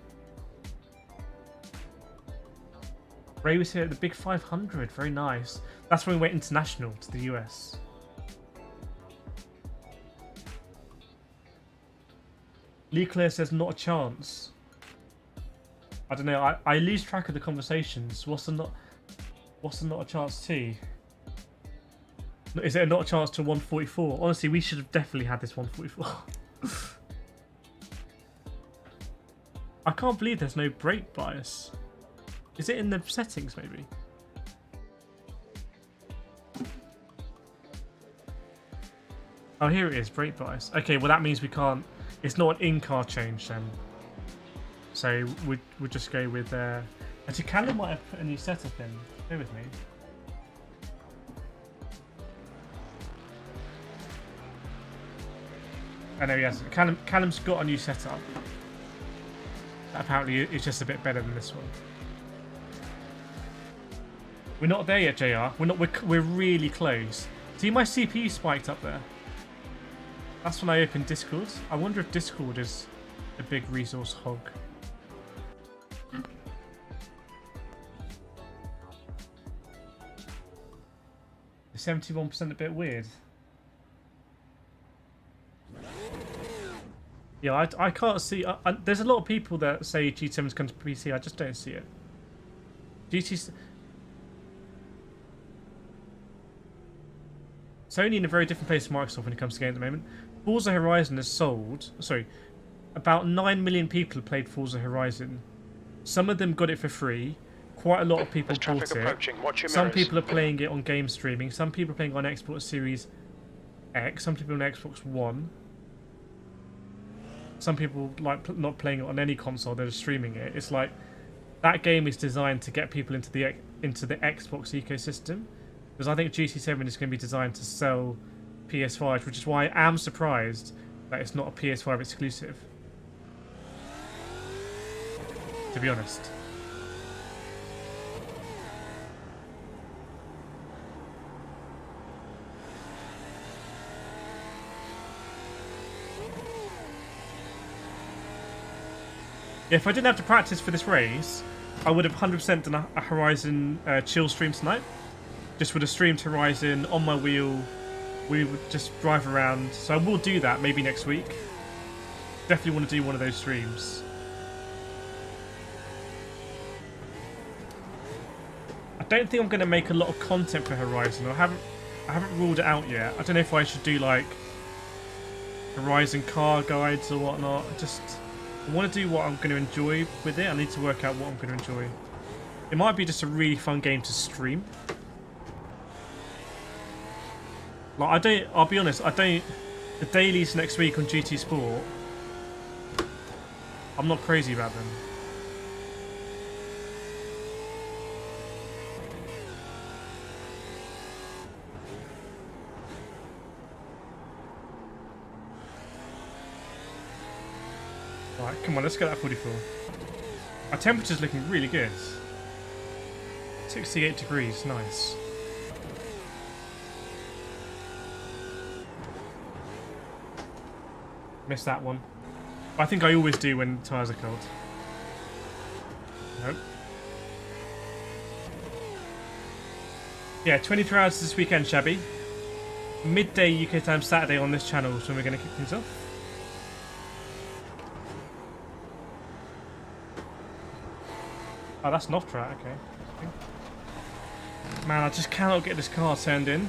Ray was here at the Big 500. Very nice. That's when we went international to the US. Leclerc says not a chance. I don't know. I lose track of the conversations. What's the not a chance to? Is it a not a chance to 144? Honestly, we should have definitely had this 144. I can't believe there's no brake bias. Is it in the settings, maybe? Oh, here it is, brake bias. Okay, well that means we can't... It's not an in-car change then. So we'd just go with... Actually, Callum might have put a new setup in. Bear with me. I know he has. Callum's got a new setup. Apparently it's just a bit better than this one. We're not there yet, JR. We're really close. See, my CPU spiked up there. That's when I opened Discord. I wonder if Discord is a big resource hog. The 71% a bit weird. Yeah, I can't see... there's a lot of people that say GT7's come to PC. I just don't see it. Sony in a very different place from Microsoft when it comes to games at the moment. Forza Horizon has sold... Sorry. About 9 million people have played Forza Horizon. Some of them got it for free. Quite a lot of people bought it. Some people are playing it on game streaming. Some people are playing on Xbox Series X. Some people on Xbox One. Some people like not playing it on any console. They're just streaming it. It's like that game is designed to get people into the Xbox ecosystem. Because I think GT7 is going to be designed to sell PS5, which is why I am surprised that it's not a PS5 exclusive. to be honest. Yeah, if I didn't have to practice for this race, I would have 100% done a Horizon chill stream tonight. Just would have streamed Horizon on my wheel. We would just drive around. So I will do that maybe next week. Definitely want to do one of those streams. I don't think I'm going to make a lot of content for Horizon. I haven't ruled it out yet. I don't know if I should do like Horizon car guides or whatnot. I want to do what I'm going to enjoy with it. I need to work out what I'm going to enjoy. It might be just a really fun game to stream. Like, I'll be honest, the dailies next week on GT Sport, I'm not crazy about them. Right, come on, let's get that 44. Our temperature's looking really good. 68 degrees, nice. Missed that one. I think I always do when tyres are cold. Nope. Yeah, 23 hours this weekend, Shabby. Midday UK time Saturday on this channel is when we're going to kick things off. Oh, that's an off-track, okay. Man, I just cannot get this car turned in.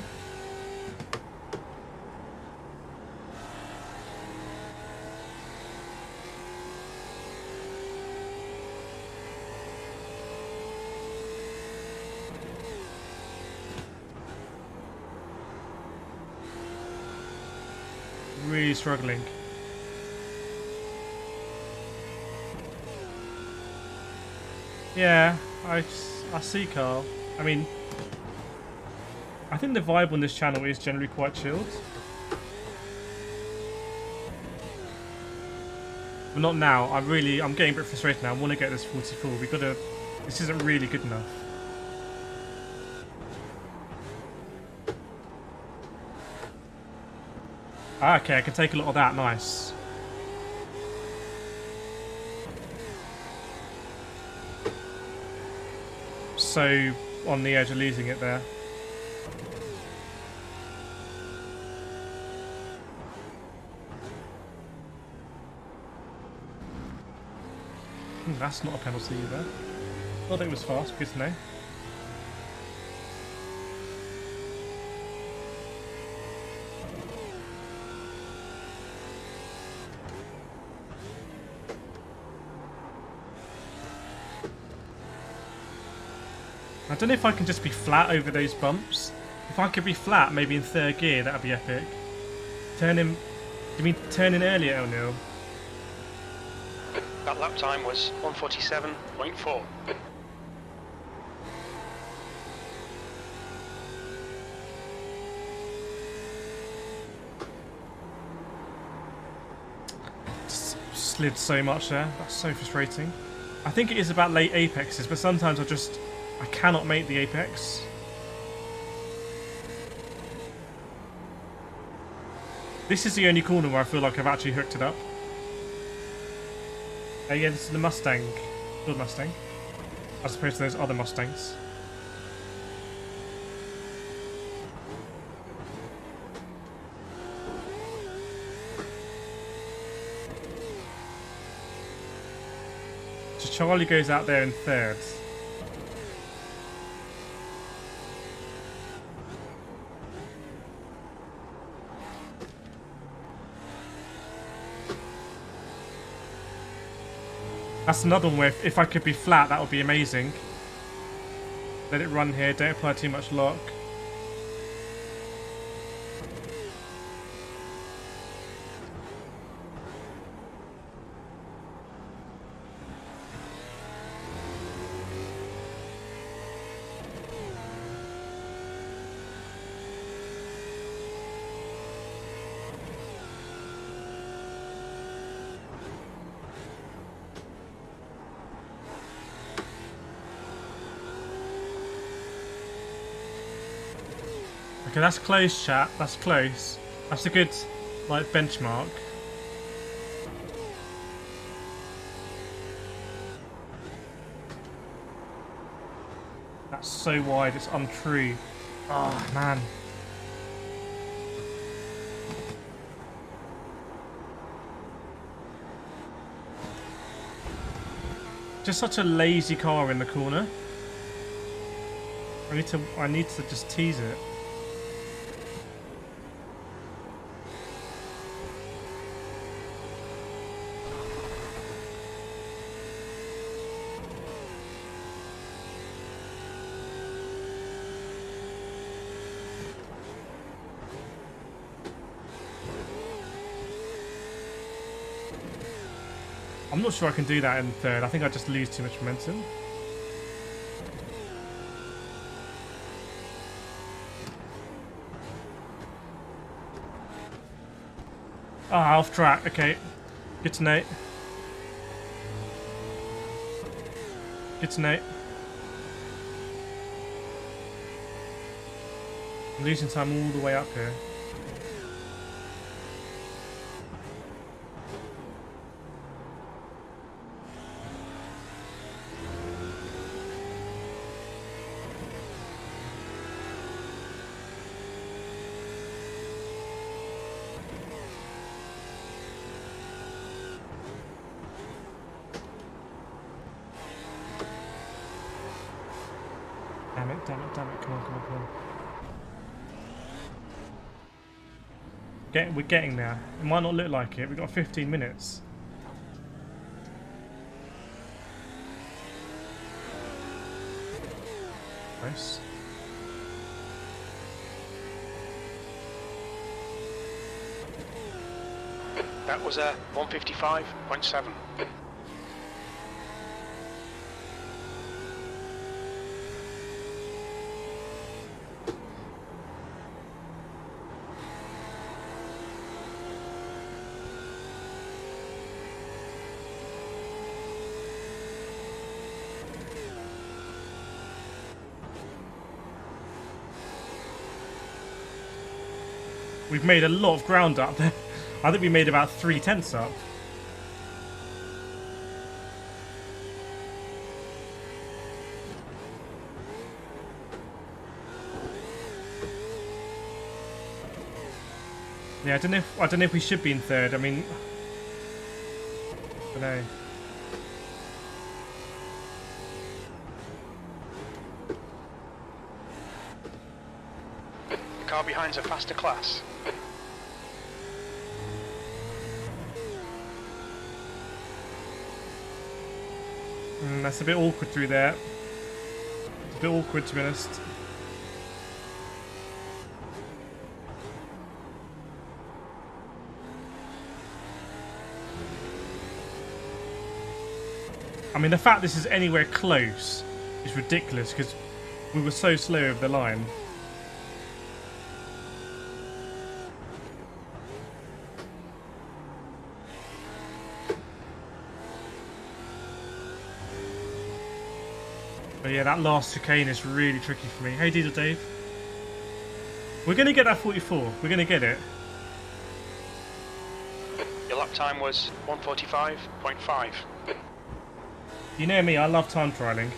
Really struggling. Yeah, I see, Carl. I mean, I think the vibe on this channel is generally quite chilled. But not now. I'm getting a bit frustrated now. I want to get this 44. This isn't really good enough. Ah, okay, I can take a lot of that. Nice. So on the edge of losing it there. That's not a penalty either. Thought it was fast, good to know. I don't know if I can just be flat over those bumps. If I could be flat, maybe in third gear, that would be epic. You mean turn in earlier, O'Neill? That lap time was 147.4. Slid so much there. That's so frustrating. I think it is about late apexes, but sometimes I cannot make the apex. This is the only corner where I feel like I've actually hooked it up. Yeah, this is the Mustang. Good Mustang. As opposed to those other Mustangs. So Charlie goes out there in third. That's another one where if I could be flat, that would be amazing. Let it run here, don't apply too much lock. Okay, that's close, chat. That's close. That's a good, like, benchmark. That's so wide, it's untrue. Oh, man. Just such a lazy car in the corner. I need to just tease it. I'm not sure I can do that in third. I think I just lose too much momentum. Ah, off track. Okay. Good to know. Good to know. I'm losing time all the way up here. Damn it, damn it, damn it. Come on, come on, come on. We're getting there. It might not look like it. We've got 15 minutes. Nice. That was a 155.7. We've made a lot of ground up there. I think we made about 3/10 up. Yeah, I don't know if we should be in third. I mean, I don't know. The car behind's a faster class. That's a bit awkward through there. It's a bit awkward, to be honest. I mean, the fact this is anywhere close is ridiculous because we were so slow over the line. But yeah, that last chicane is really tricky for me. Hey, Diesel Dave. We're going to get that 44. We're going to get it. Your lap time was 145.5. You know me, I love time trialing.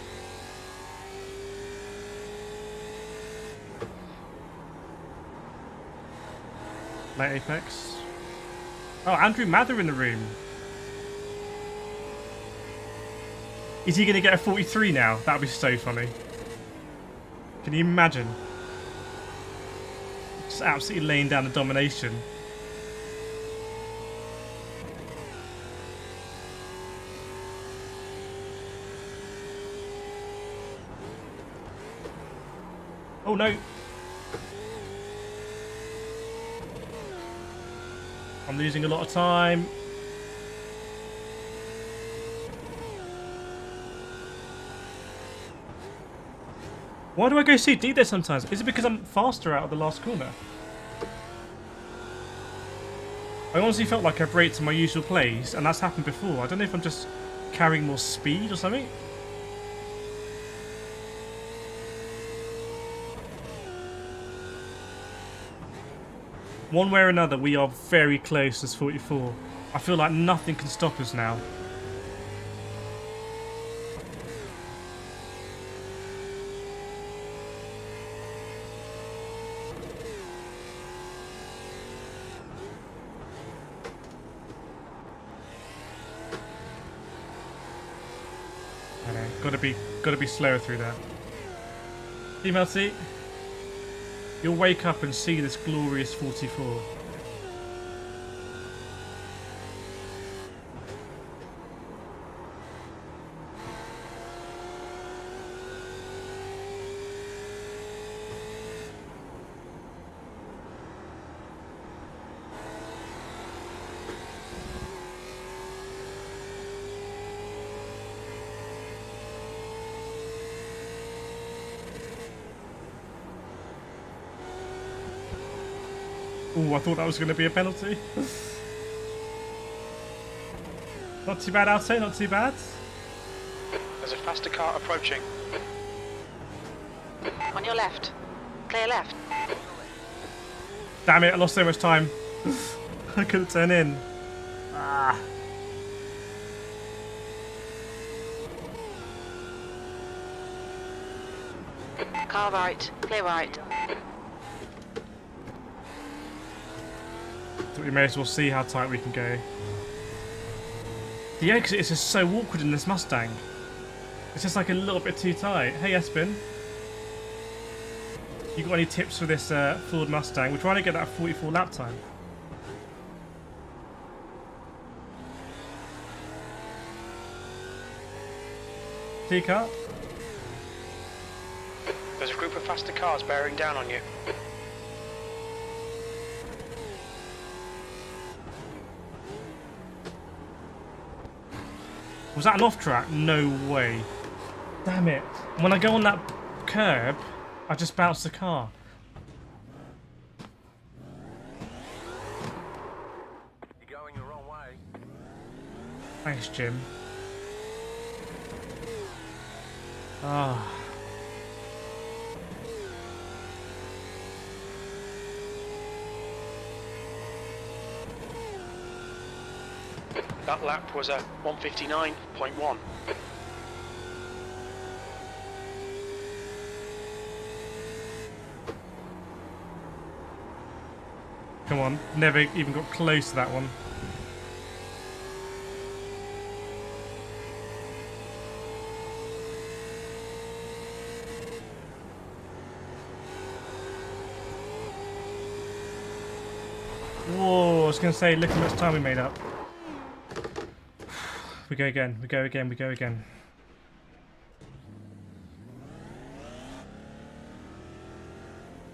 Late Apex. Oh, Andrew Mather in the room. Is he going to get a 43 now? That would be so funny. Can you imagine? Just absolutely laying down the domination. Oh no! I'm losing a lot of time. Why do I go so deep there sometimes? Is it because I'm faster out of the last corner? I honestly felt like I braked to my usual place, and that's happened before. I don't know if I'm just carrying more speed or something. One way or another, we are very close as 44. I feel like nothing can stop us now. Gotta be slower through there. Female seat, you'll wake up and see this glorious 44. Ooh, I thought that was going to be a penalty. Not too bad, I'd say, not too bad. There's a faster car approaching. On your left. Clear left. Damn it, I lost so much time. I couldn't turn in. Ah. Car right. Clear right. So we may as well see how tight we can go. The exit is just so awkward in this Mustang. It's just like a little bit too tight. Hey Espen, you got any tips for this Ford Mustang? We're trying to get that 44 lap time. Teacup? There's a group of faster cars bearing down on you. Was that an off track? No way. Damn it. When I go on that curb, I just bounce the car. You're going the wrong way. Thanks, Jim. Ah. That lap was a 159.1. Come on, never even got close to that one. Whoa, I was going to say, look how much time we made up. We go again, we go again, we go again.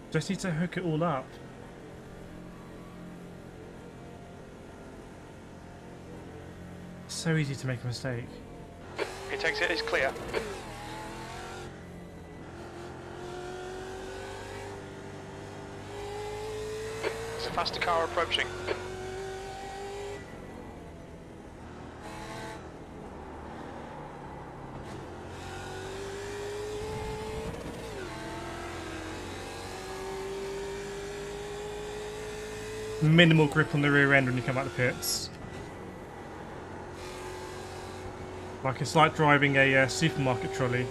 Just need to hook it all up. It's so easy to make a mistake. It takes it as clear. There's a faster car approaching. Minimal grip on the rear end when you come out the pits. Like it's like driving a supermarket trolley.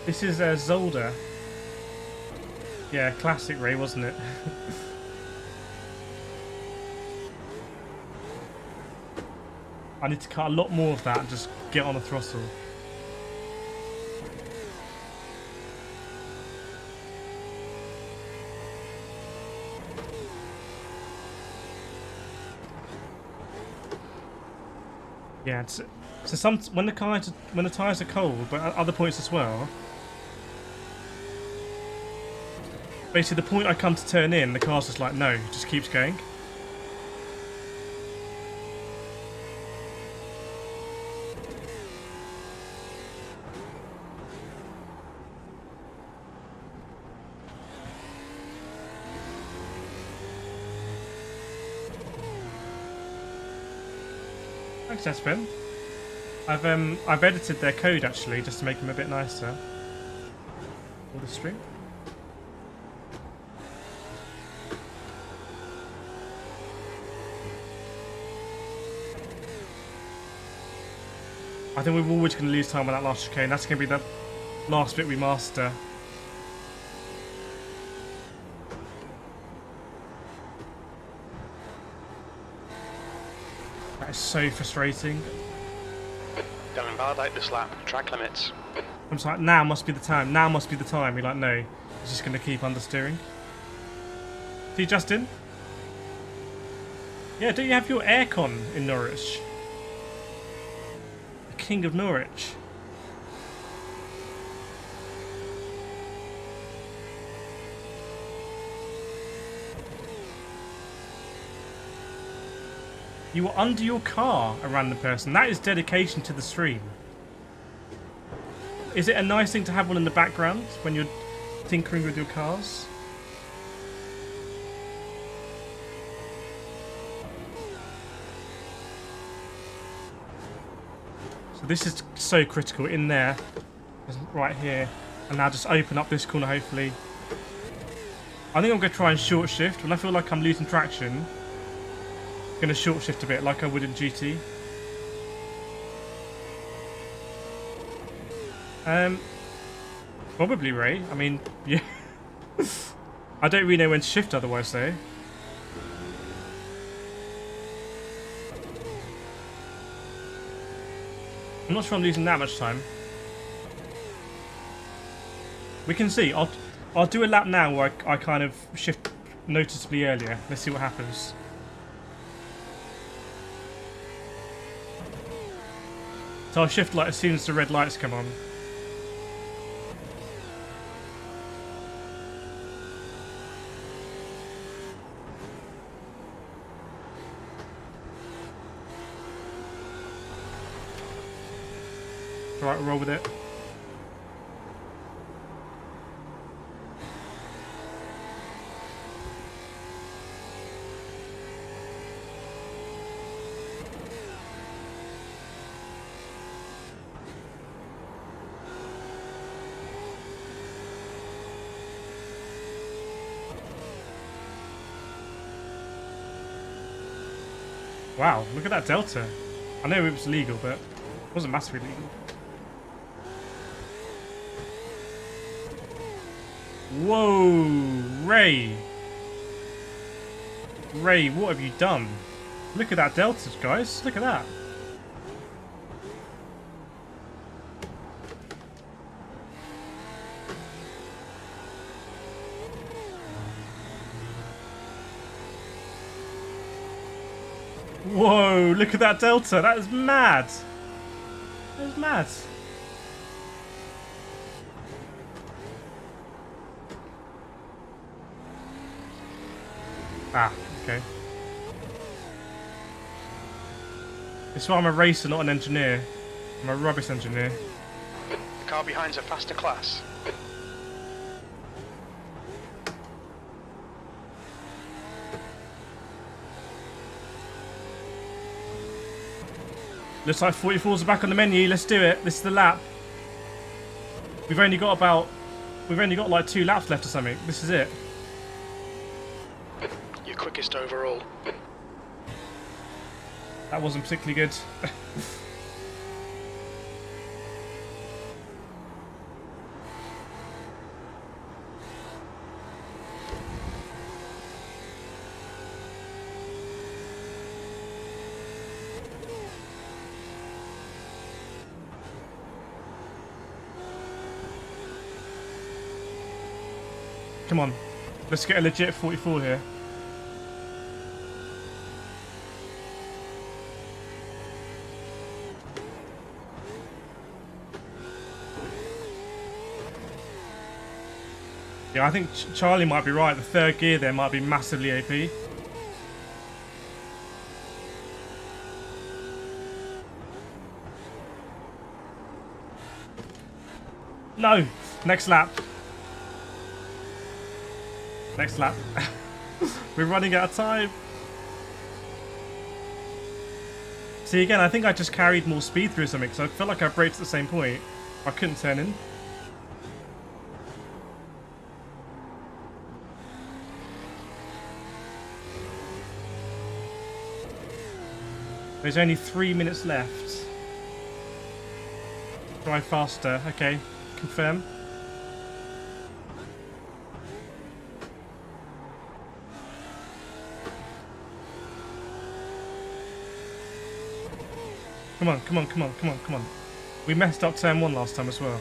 This is Zolder. Yeah, classic Ray, wasn't it? I need to cut a lot more of that and just get on the throttle. Yeah, so when the tyres are cold, but at other points as well. Basically, the point I come to turn in, the car's just like, no, it just keeps going. Thanks, Espen. I've edited their code actually just to make them a bit nicer. All the string. I think we're always going to lose time on that last chicane. That's going to be the last bit we master. That is so frustrating. Don't invalidate this lap. Track limits. I'm just like, now must be the time. Now must be the time. You're like, no. He's just going to keep understeering. See, Justin? Yeah, don't you have your aircon in Norwich? The King of Norwich. You were under your car, a random person. That is dedication to the stream. Is it a nice thing to have one in the background when you're tinkering with your cars? So this is so critical in there, right here, and now just open up this corner hopefully. I think I'm going to try and short shift. When I feel like I'm losing traction, I'm going to short shift a bit like I would in GT. Probably Ray. I mean, yeah. I don't really know when to shift otherwise though. I'm not sure I'm losing that much time. We can see. I'll do a lap now where I kind of shift noticeably earlier. Let's see what happens. So I'll shift like as soon as the red lights come on. Alright, roll with it. Wow, look at that delta. I know it was legal, but it wasn't massively legal. Whoa, Ray. Ray, what have you done? Look at that delta, guys. Look at that. Whoa, look at that delta. That is mad. That is mad. Ah, okay. That's why I'm a racer, not an engineer. I'm a rubbish engineer. The car behind's a faster class. Looks like 44s are back on the menu. Let's do it. This is the lap. We've only got like 2 laps left or something. This is it. Your quickest overall. That wasn't particularly good. Come on, let's get a legit 44 here. Yeah, I think Charlie might be right. The third gear there might be massively AP. No! Next lap. Next lap. We're running out of time. See, again, I think I just carried more speed through something, because I felt like I braked at the same point. I couldn't turn in. There's only 3 minutes left. Drive faster. Okay, confirm. Come on, come on, come on, come on, come on. We messed up turn 1 last time as well.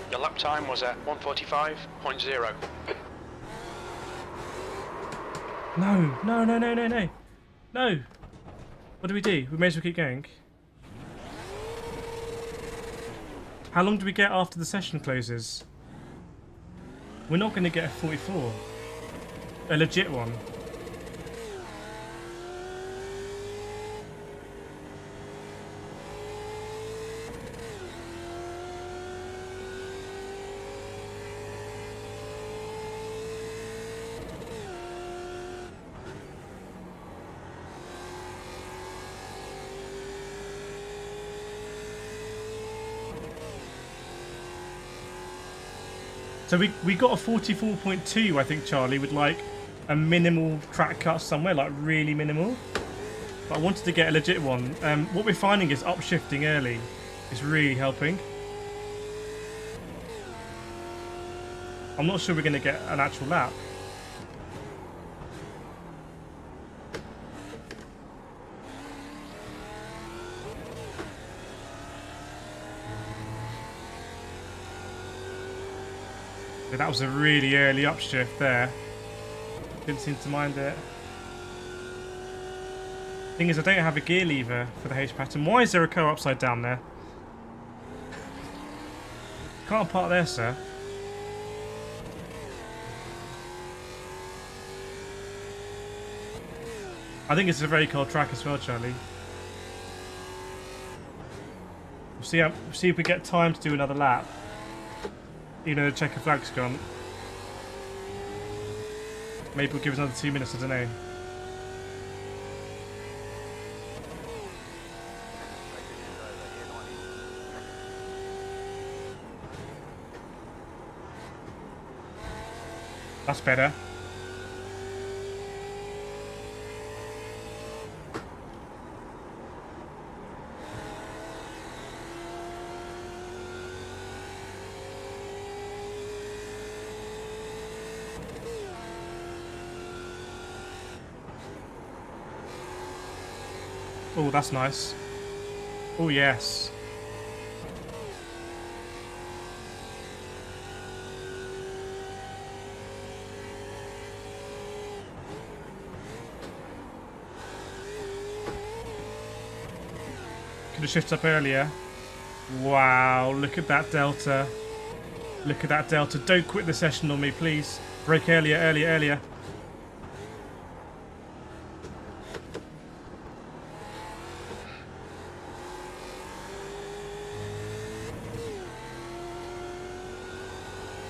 Your lap time was at 1:45.0. No, no, no, no, no, no. No! What do? We may as well keep going. How long do we get after the session closes? We're not going to get a 44. A legit one. So we got a 44.2, I think, Charlie, with like a minimal track cut somewhere, like really minimal. But I wanted to get a legit one. What we're finding is upshifting early is really helping. I'm not sure we're going to get an actual lap. That was a really early upshift there. Didn't seem to mind it. Thing is, I don't have a gear lever for the H pattern. Why is there a car upside down there? Can't park there, sir. I think it's a very cold track as well, Charlie. We'll see if we get time to do another lap. You know, the checker flag's gone. Maybe we'll give us another 2 minutes, I don't know. That's better. Oh, that's nice. Oh, yes. Could have shifted up earlier. Wow, look at that delta. Look at that delta. Don't quit the session on me, please. Brake earlier, earlier, earlier.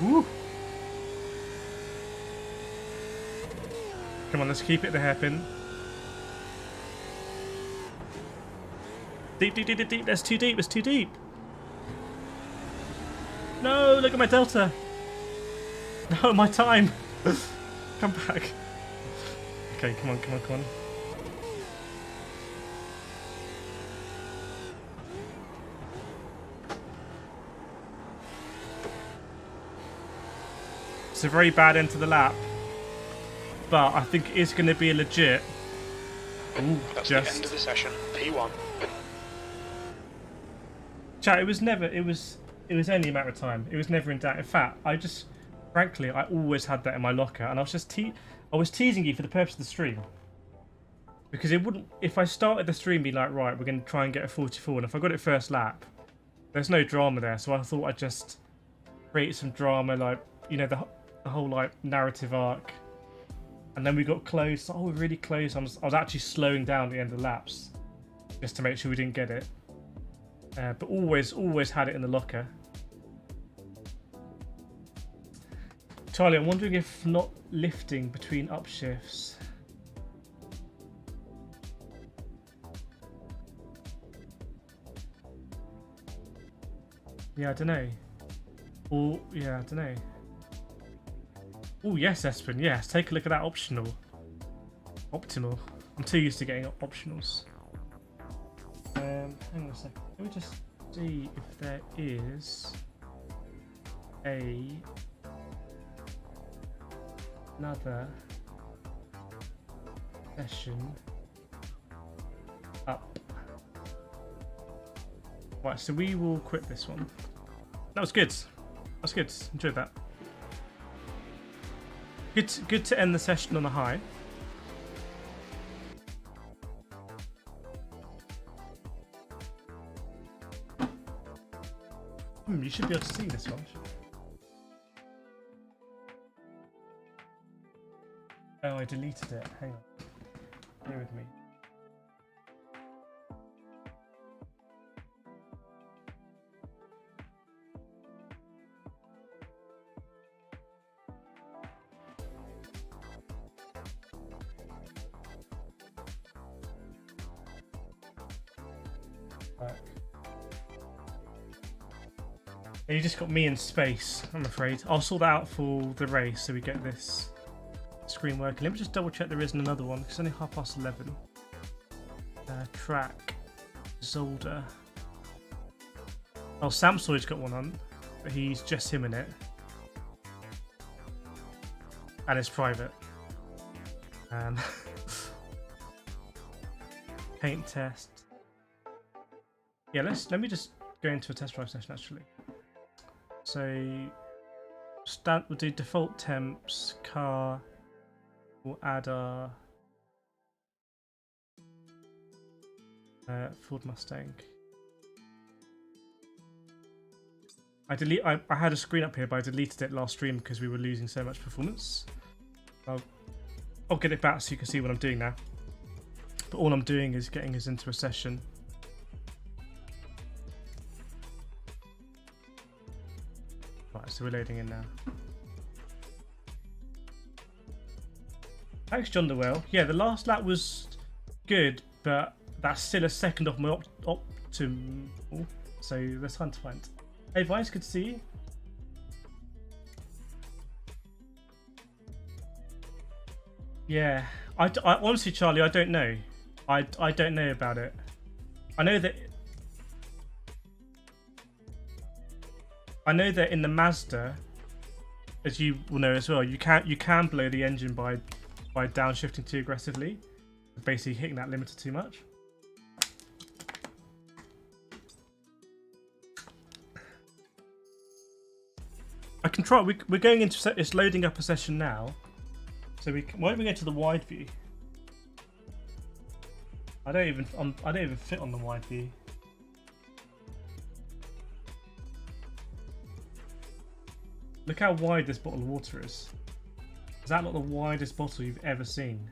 Woo. Come on, let's keep it the hairpin. Deep, deep, deep, deep, deep. That's too deep. It's too deep. No, look at my delta. No, my time. Come back. Okay, come on, come on, come on. It's a very bad end to the lap, but I think it is going to be a legit. Ooh, that's the end of the session. P1. Chat, it was only a matter of time. It was never in doubt. In fact, frankly, I always had that in my locker, and I was teasing you for the purpose of the stream, because it wouldn't. If I started the stream being like, right, we're going to try and get a 44, and if I got it first lap, there's no drama there. So I thought I'd just create some drama, like, you know, the whole like narrative arc, and then we got close. Oh, we're really close. I was actually slowing down at the end of the laps just to make sure we didn't get it. But always had it in the locker. Charlie, I'm wondering if not lifting between upshifts. Yeah, I don't know. Or yeah, I don't know. Oh yes, Espen. Yes, take a look at that optional. Optimal. I'm too used to getting optionals. Hang on a second. Let me just see if there is another session up. Right, so we will quit this one. That was good. That's good. Enjoyed that. Good to end the session on a high. You should be able to see this one. Oh, I deleted it. Hang on. Bear with me. Back. You just got me in space, I'm afraid. I'll sort that out for the race so we get this screen working. Let me just double check there isn't another one, because it's only 11:30. Track. Zolder. Oh, Samsoy's got one on, but he's just him in it. And it's private. Paint test. Yeah, let me just go into a test drive session actually. So we'll do default temps, car, we'll add our Ford Mustang. I had a screen up here, but I deleted it last stream because we were losing so much performance. I'll get it back so you can see what I'm doing now. But all I'm doing is getting us into a session. Right, so we're loading in now. Thanks, John DeWell. Yeah, the last lap was good, but that's still a second off my optimal. So there's time to find. Hey, Vice, good to see you. Yeah, I honestly, Charlie, I don't know. I don't know about it. I know that in the Mazda, as you will know as well, you can blow the engine by downshifting too aggressively, basically hitting that limiter too much. I can try. We're going into it's loading up a session now, so why don't we go to the wide view? I don't even fit on the wide view. Look how wide this bottle of water is. Is that not the widest bottle you've ever seen?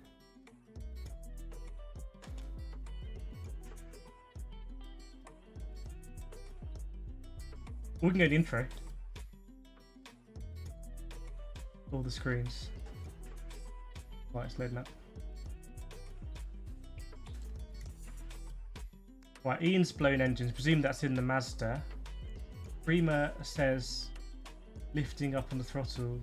We can go to the intro. All the screens. Right, it's loading up. Right, Ian's blown engines. Presume that's in the Mazda. Rima says lifting up on the throttle.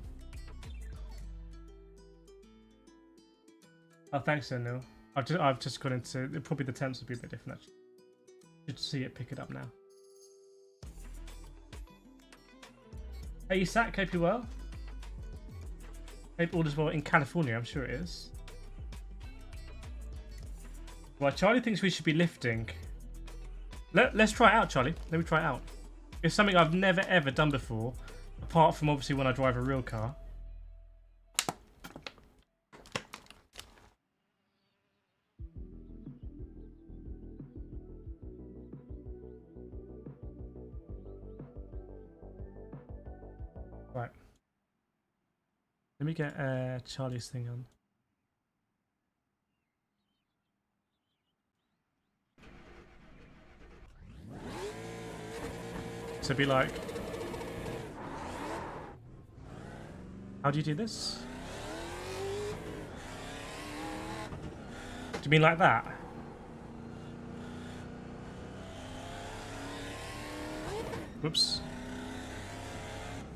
Oh, thanks, Neil. I've just got into. Probably the temps will be a bit different actually. Should see it pick it up now. Hey, Isak, hope you're well. Hope all is well in California. I'm sure it is. Right, Charlie thinks we should be lifting. Let's try it out, Charlie. Let me try it out. It's something I've never ever done before, apart from obviously when I drive a real car. Right. Let me get Charlie's thing on. So be like, how do you do this? Do you mean like that? Whoops.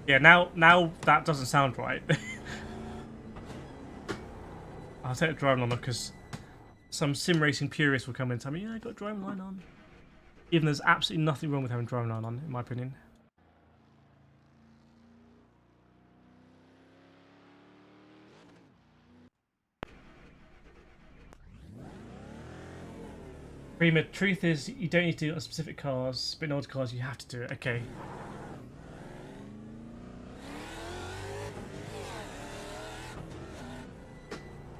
Yeah, now that doesn't sound right. I'll take the driving on because some sim racing purists will come in and tell me, yeah, I got driving line on. Even there's absolutely nothing wrong with having driving line on, in my opinion. Prima, truth is, you don't need to do it on specific cars, but in older cars you have to do it. Okay.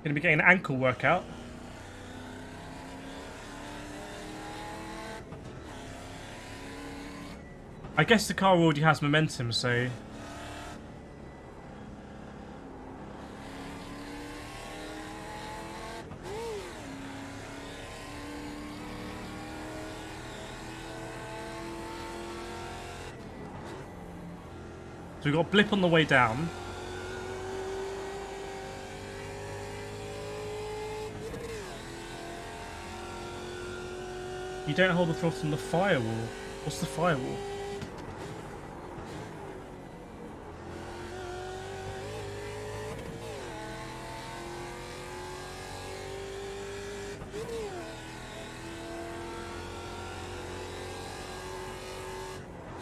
Gonna be getting an ankle workout. I guess the car already has momentum, so... So we've got a blip on the way down. You don't hold the throttle on the firewall. What's the firewall?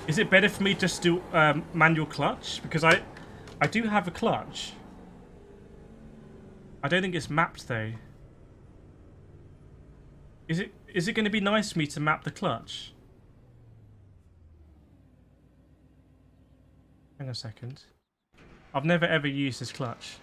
Is it better for me just to do manual clutch? Because I do have a clutch. I don't think it's mapped though. Is it going to be nice for me to map the clutch? Hang on a second. I've never ever used this clutch.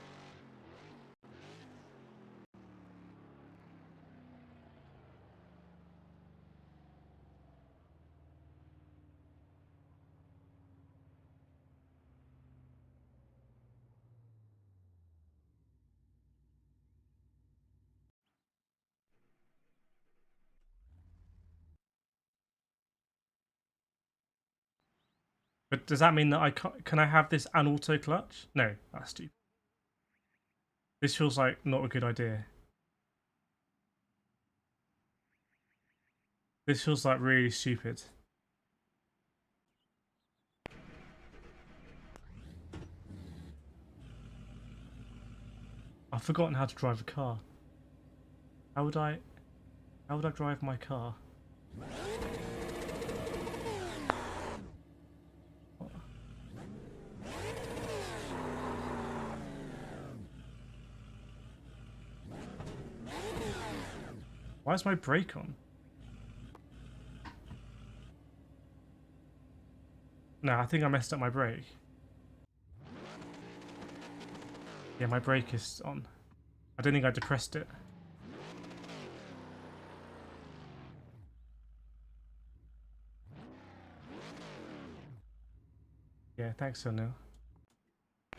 But does that mean that I can I have this and auto clutch? No, that's stupid. This feels like not a good idea. This feels like really stupid. I've forgotten how to drive a car. How would I drive my car? Why is my brake on? No, I think I messed up my brake. Yeah, my brake is on. I don't think I depressed it. Yeah, thanks, Sunil.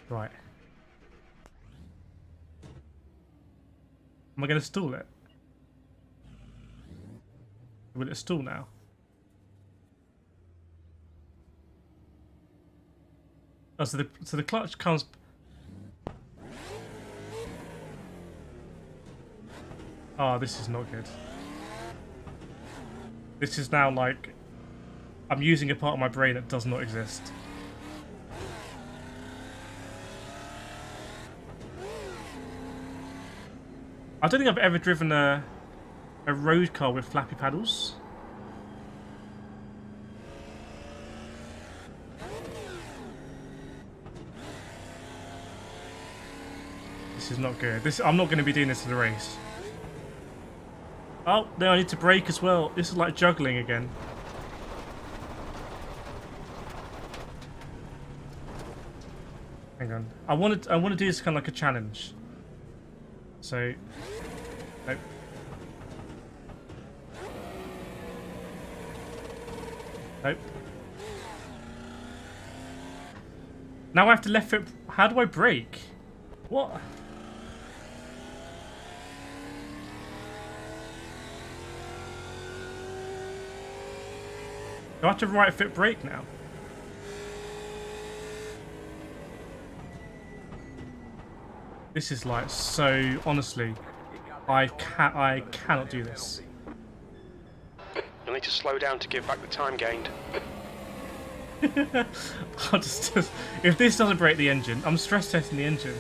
Right. Am I going to stall it? Will it stall now? Oh, so the clutch comes. Oh, this is not good. This is now like I'm using a part of my brain that does not exist. I don't think I've ever driven a road car with flappy paddles. This is not good. I'm not going to be doing this in the race. Oh, no, I need to brake as well. This is like juggling again. Hang on. I want to do this kind of like a challenge. So, nope. Nope. Now I have to left foot. How do I brake? What? Do I have to right foot brake now? This is like so. Honestly, I cannot do this. You'll need to slow down to give back the time gained. I'll just if this doesn't break the engine, I'm stress testing the engine.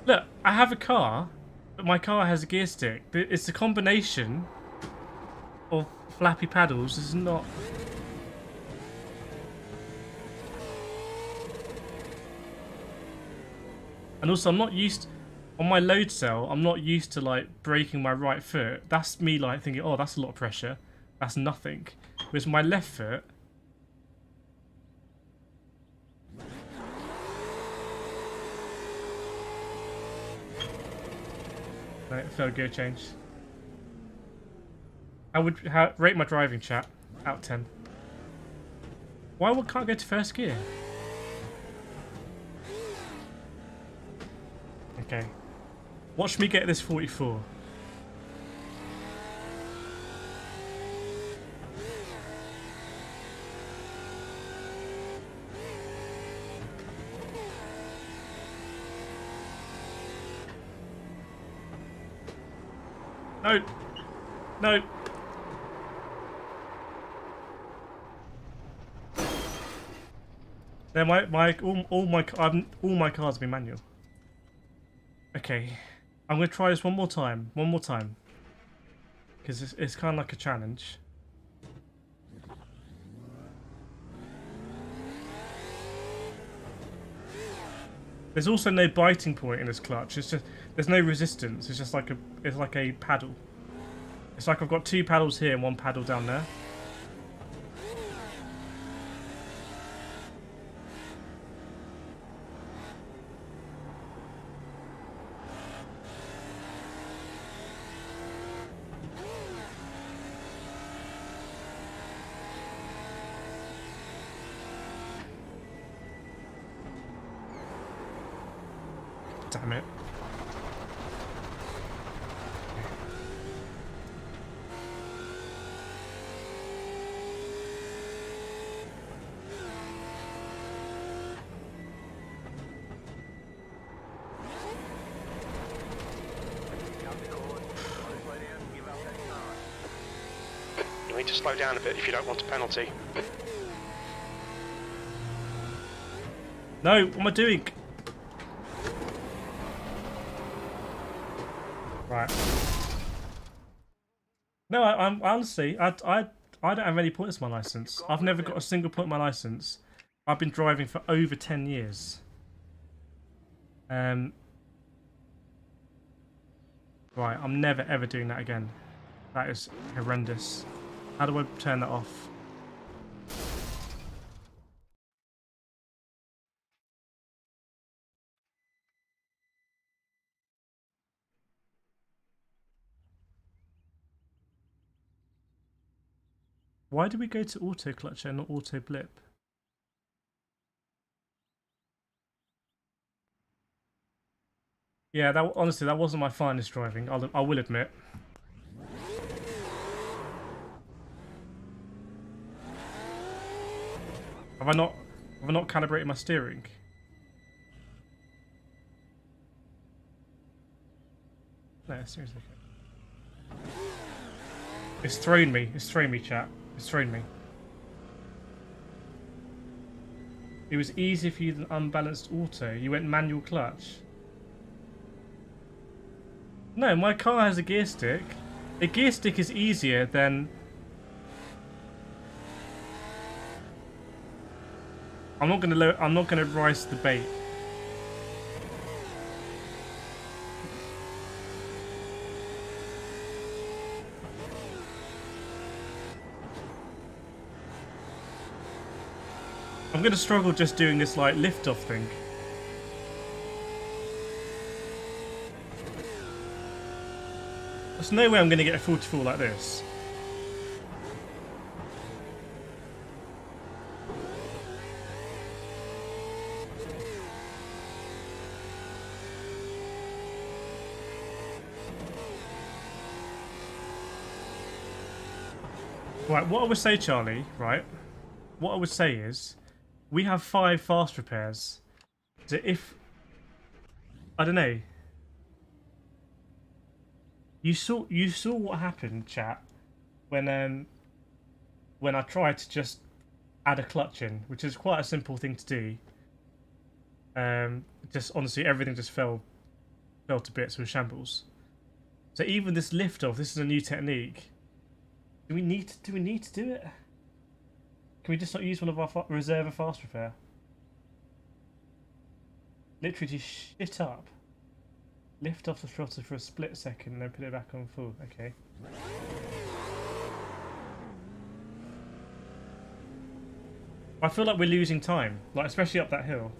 Look, I have a car, but my car has a gear stick. It's the combination of flappy paddles is not... And also, I'm not used... On my load cell, I'm not used to, like, braking my right foot. That's me, like, thinking, oh, that's a lot of pressure. That's nothing. Whereas my left foot... Right, failed gear change. Rate my driving, chat. Out of 10. Why can't I go to first gear? Okay. Watch me get this 44. No. No. Yeah, all my cars have been manual. Okay, I'm gonna try this one more time. Because it's kind of like a challenge. There's also no biting point in this clutch. It's just there's no resistance. It's just like a paddle. It's like I've got 2 paddles here and 1 paddle down there. Damn it. You need to slow down a bit if you don't want a penalty. No, what am I doing? Right. No, I'm honestly, I don't have any points on my license. I've never got a single point on my license. I've been driving for over 10 years. Right, I'm never ever doing that again. That is horrendous. How do I turn that off? Why do we go to auto clutch and not auto blip? Yeah, that honestly, that wasn't my finest driving. I will admit. Have I not calibrated my steering? No, seriously. It's thrown me. It's thrown me, chat. It's thrown me. It was easier for you than unbalanced auto. You went manual clutch. No, my car has a gear stick. A gear stick is easier than... I'm not gonna rise to the bait. I'm gonna struggle just doing this like lift off thing. There's no way I'm gonna get a 44 like this. Right, what I would say, Charlie, right? What I would say is, we have 5 fast repairs. So if... I don't know. You saw what happened, chat, when I tried to just add a clutch in, which is quite a simple thing to do. Just honestly, everything just fell fell to bits with shambles. So even this lift off, this is a new technique. Do we need to do it? Can we just not use one of our reserve of fast repair? Literally just shit up. Lift off the throttle for a split second and then put it back on full. Okay. I feel like we're losing time, like especially up that hill.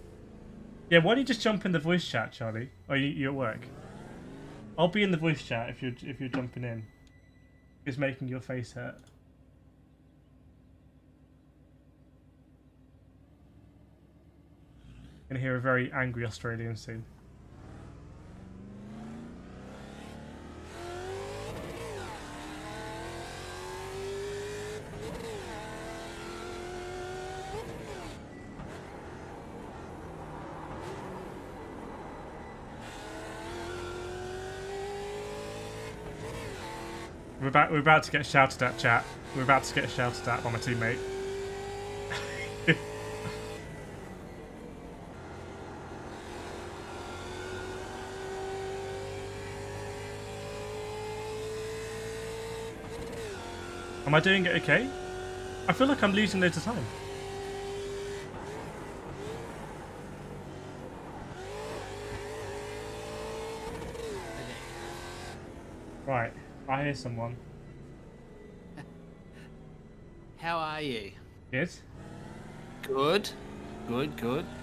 Yeah, why don't you just jump in the voice chat, Charlie? Oh, you at work? I'll be in the voice chat if you're jumping in. It's making your face hurt. Gonna hear a very angry Australian soon. We're about to get shouted at, chat. We're about to get shouted at by my teammate. Am I doing it okay? I feel like I'm losing loads of time. Right, I hear someone. How are you? Good. Good.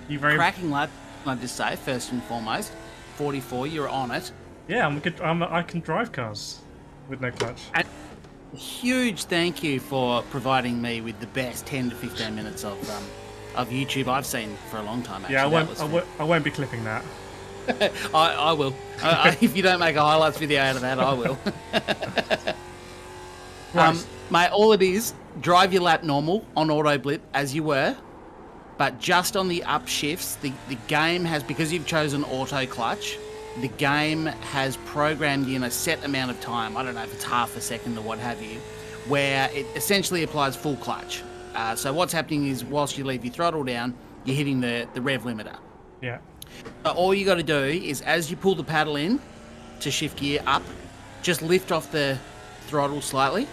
You very cracking lap, I'd just say, first and foremost. 44, you're on it. Yeah, I'm good. I can drive cars with no clutch. And a huge thank you for providing me with the best 10 to 15 minutes of YouTube I've seen for a long time. Actually. Yeah, I won't be clipping that. I will. If you don't make a highlights video out of that, I will. Right. Mate, all it is, drive your lap normal on auto blip as you were, but just on the upshifts, the game has, because you've chosen auto clutch, the game has programmed in a set amount of time, I don't know if it's half a second or what have you, where it essentially applies full clutch. So what's happening is, whilst you leave your throttle down, you're hitting the rev limiter. Yeah. All you got to do is, as you pull the paddle in to shift gear up, just lift off the throttle slightly.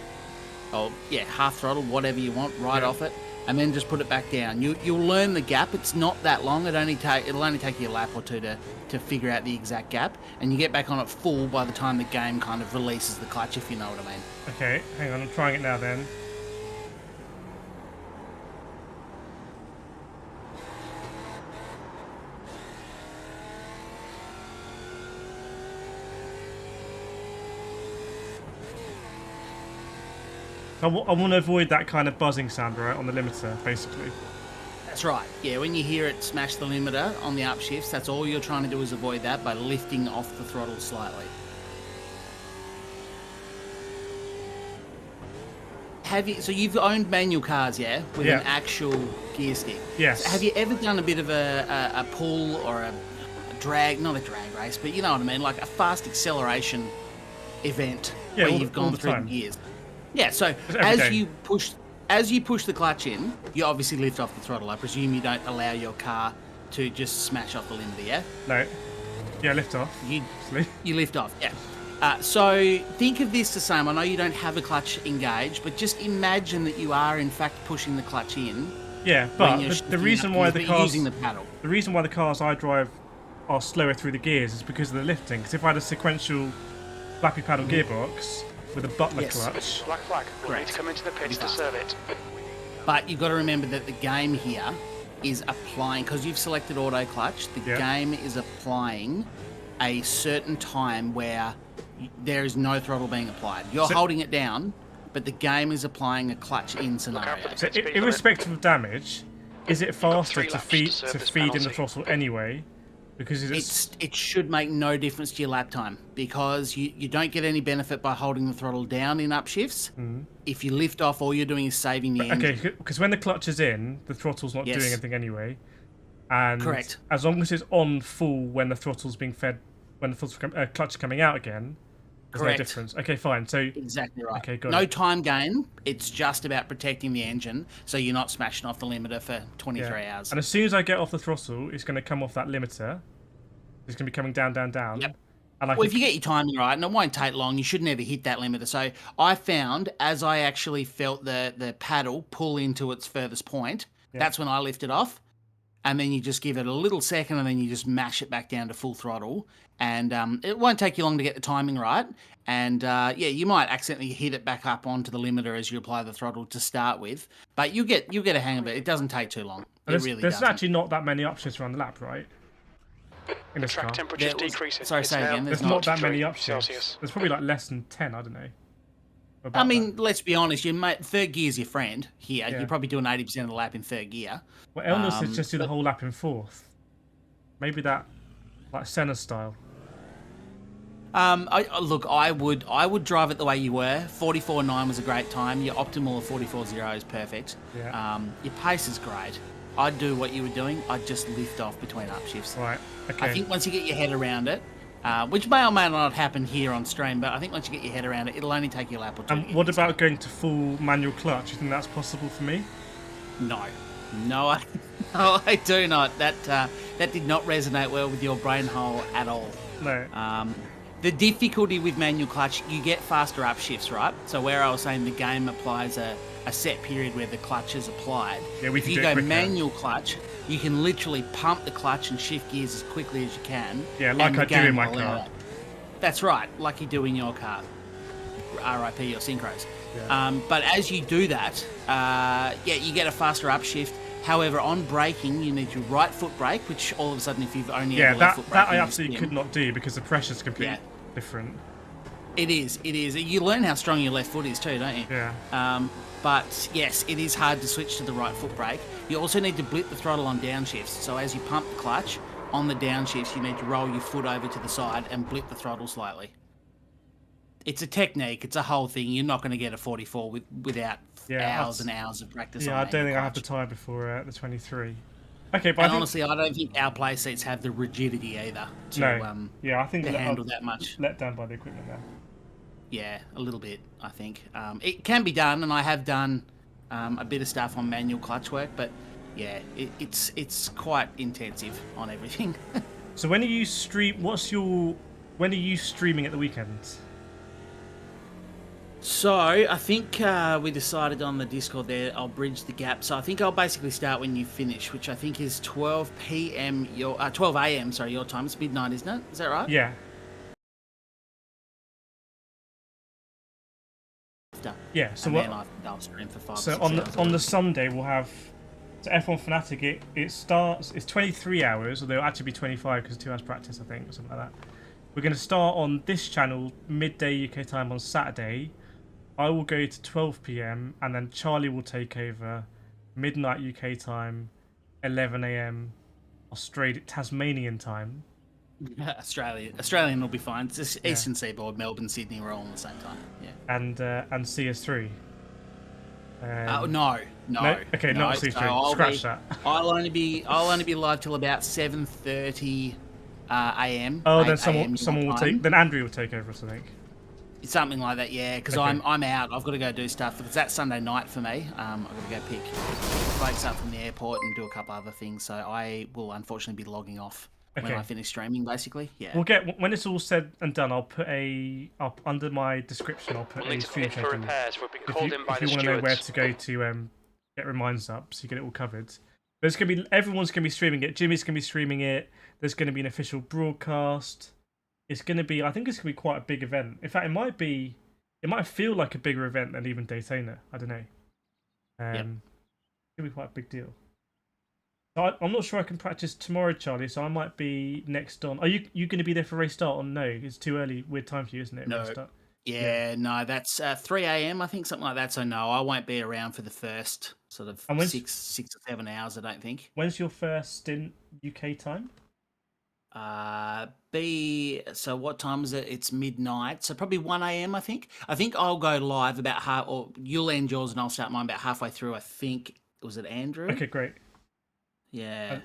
Oh, yeah, half throttle, whatever you want, right off it, and then just put it back down. You'll learn the gap. It's not that long. It'll only take you a lap or two to figure out the exact gap, and you get back on it full by the time the game kind of releases the clutch, if you know what I mean. Okay, hang on, I'm trying it now then. I want to avoid that kind of buzzing sound, right, on the limiter, basically. That's right. Yeah, when you hear it smash the limiter on the upshifts, that's all you're trying to do is avoid that by lifting off the throttle slightly. So you've owned manual cars, yeah? With an actual gear stick? Yes. So have you ever done a bit of a pull or a drag, not a drag race, but you know what I mean, like a fast acceleration event where you've gone through the gears? Yeah, so as you push the clutch in, you obviously lift off the throttle. I presume you don't allow your car to just smash off the limiter, yeah? No. Yeah, lift off. You lift off, yeah. So think of this the same. I know you don't have a clutch engaged, but just imagine that you are in fact pushing the clutch in. Yeah, but the reason why the cars using the paddle. The reason why the cars I drive are slower through the gears is because of the lifting. Because if I had a sequential flappy paddle gearbox with a butler clutch. Black flag. We'll need to come into the pits to serve it. But you've got to remember that the game here is applying, because you've selected auto clutch, the game is applying a certain time where there is no throttle being applied. You're holding it down, but the game is applying a clutch in scenario. So irrespective of damage, is it faster to feed in the throttle anyway? Because it should make no difference to your lap time, because you don't get any benefit by holding the throttle down in upshifts. If you lift off, all you're doing is saving the engine. Okay, because when the clutch is in, the throttle's not doing anything anyway. And correct. As long as it's on full when the throttle's being fed, when the clutch is coming out again, there's no difference. Okay, fine. So exactly right. Okay, got no it. Time gain. It's just about protecting the engine, so you're not smashing off the limiter for 23 hours. And as soon as I get off the throttle, it's going to come off that limiter. It's going to be coming down, down, down. Yep. And Well, if you get your timing right, and it won't take long, you should never hit that limiter. So I found as I actually felt the paddle pull into its furthest point, that's when I lifted off. And then you just give it a little second, and then you just mash it back down to full throttle. And it won't take you long to get the timing right. And you might accidentally hit it back up onto the limiter as you apply the throttle to start with. But you'll get a hang of it. It doesn't take too long. It really there's doesn't. actually not that many upshifts around the lap, right? In this Track car. temperature's decreasing. Sorry, It's say now again. There's not that many 43 upshifts. Celsius. There's probably like less than 10, I don't know. I mean, let's be honest. Third gear's your friend here. Yeah. You're probably doing 80% of the lap in third gear. Well, Elner said just do the whole lap in fourth. Maybe that, like Senna style. Look, I would drive it the way you were. 44.9 was a great time. Your optimal of 44.0 is perfect. Yeah. Your pace is great. I'd do what you were doing. I'd just lift off between upshifts. Right. Okay. I think once you get your head around it, which may or may not happen here on stream, but I think once you get your head around it, it'll only take you a lap or two. And what about going to full manual clutch? Do you think that's possible for me? No, I do not. That did not resonate well with your brain hole at all. No. The difficulty with manual clutch, you get faster upshifts, right? So where I was saying the game applies a set period where the clutch is applied. Yeah, we can if you do it go quicker. manual clutch, you can literally pump the clutch and shift gears as quickly as you can. Yeah, like and the I do in game my will allow car. that. That's right, like you do in your car. RIP your synchros. Yeah. But as you do that, you get a faster upshift. However, on braking, you need your right foot brake, which all of a sudden, if you've only Yeah, had a left foot brake, that I in absolutely this could not do because the pressure's completely different. It is. You learn how strong your left foot is too, don't you? Yeah. But yes, it is hard to switch to the right foot brake. You also need to blip the throttle on downshifts. So as you pump the clutch, on the downshifts, you need to roll your foot over to the side and blip the throttle slightly. It's a technique. It's a whole thing. You're not going to get a 44 without hours and hours of practice. Yeah, on I don't think I manual have the clutch. time before the 23. Okay, but And honestly, I don't think our play seats have the rigidity either to, I think to I'll handle that much. let down by the equipment there. Yeah, a little bit, I think. It can be done, and I have done a bit of stuff on manual clutch work, but yeah, it's quite intensive on everything. So when are you when are you streaming at the weekends? So I think we decided on the Discord there, I'll bridge the gap. So I think I'll basically start when you finish, which I think is 12 a.m. your time. It's midnight, isn't it? Is that right? Yeah. Yeah, so and what? then I'll stream for 5 So 6 on hours the Sunday we'll have F1 Fanatec. It starts. It's 23 hours, or there'll actually be 25 because 2 hours practice, I think, or something like that. We're going to start on this channel midday UK time on Saturday. I will go to 12 p.m. and then Charlie will take over midnight UK time, 11 a.m. Tasmanian time. Australian will be fine. It's just Eastern Seaboard, Melbourne, Sydney, we're all on the same time. Yeah. And CS3. No. Okay, not CS3. Scratch that. I'll only be live till about 7:30 a.m. Oh, 8 then a.m. someone will time. take. Then Andrew will take over, I think. Something like that, yeah. Because Okay. I'm out. I've got to go do stuff. Because that's Sunday night for me. I've got to go pick folks up from the airport and do a couple other things. So I will unfortunately be logging off when Okay. I finish streaming. Basically, yeah. We'll get when it's all said and done. I'll put up under my description. I'll put We'll a need to stream clear for schedule. repairs. We've been If called you, in by if the you want to know where stewards. to go to get reminders up, so you get it all covered. There's gonna be everyone's gonna be streaming it. Jimmy's gonna be streaming it. There's gonna be an official broadcast. It's gonna be. I think it's gonna be quite a big event. In fact, it might feel like a bigger event than even Daytona. I don't know. It's gonna be quite a big deal. So I'm not sure I can practice tomorrow, Charlie. So I might be next on. Are you going to be there for race start or no? It's too early. Weird time for you, isn't it? No. Race start? No, that's 3 a.m. I think, something like that. So no, I won't be around for the first sort of And 6 or 7 hours. I don't think. When's your first stint UK time? So what time is it? It's midnight, so probably 1 a.m. I think I'll go live about half, or you'll end yours and I'll start mine about halfway through. I think, was it Andrew? Okay, great. Yeah,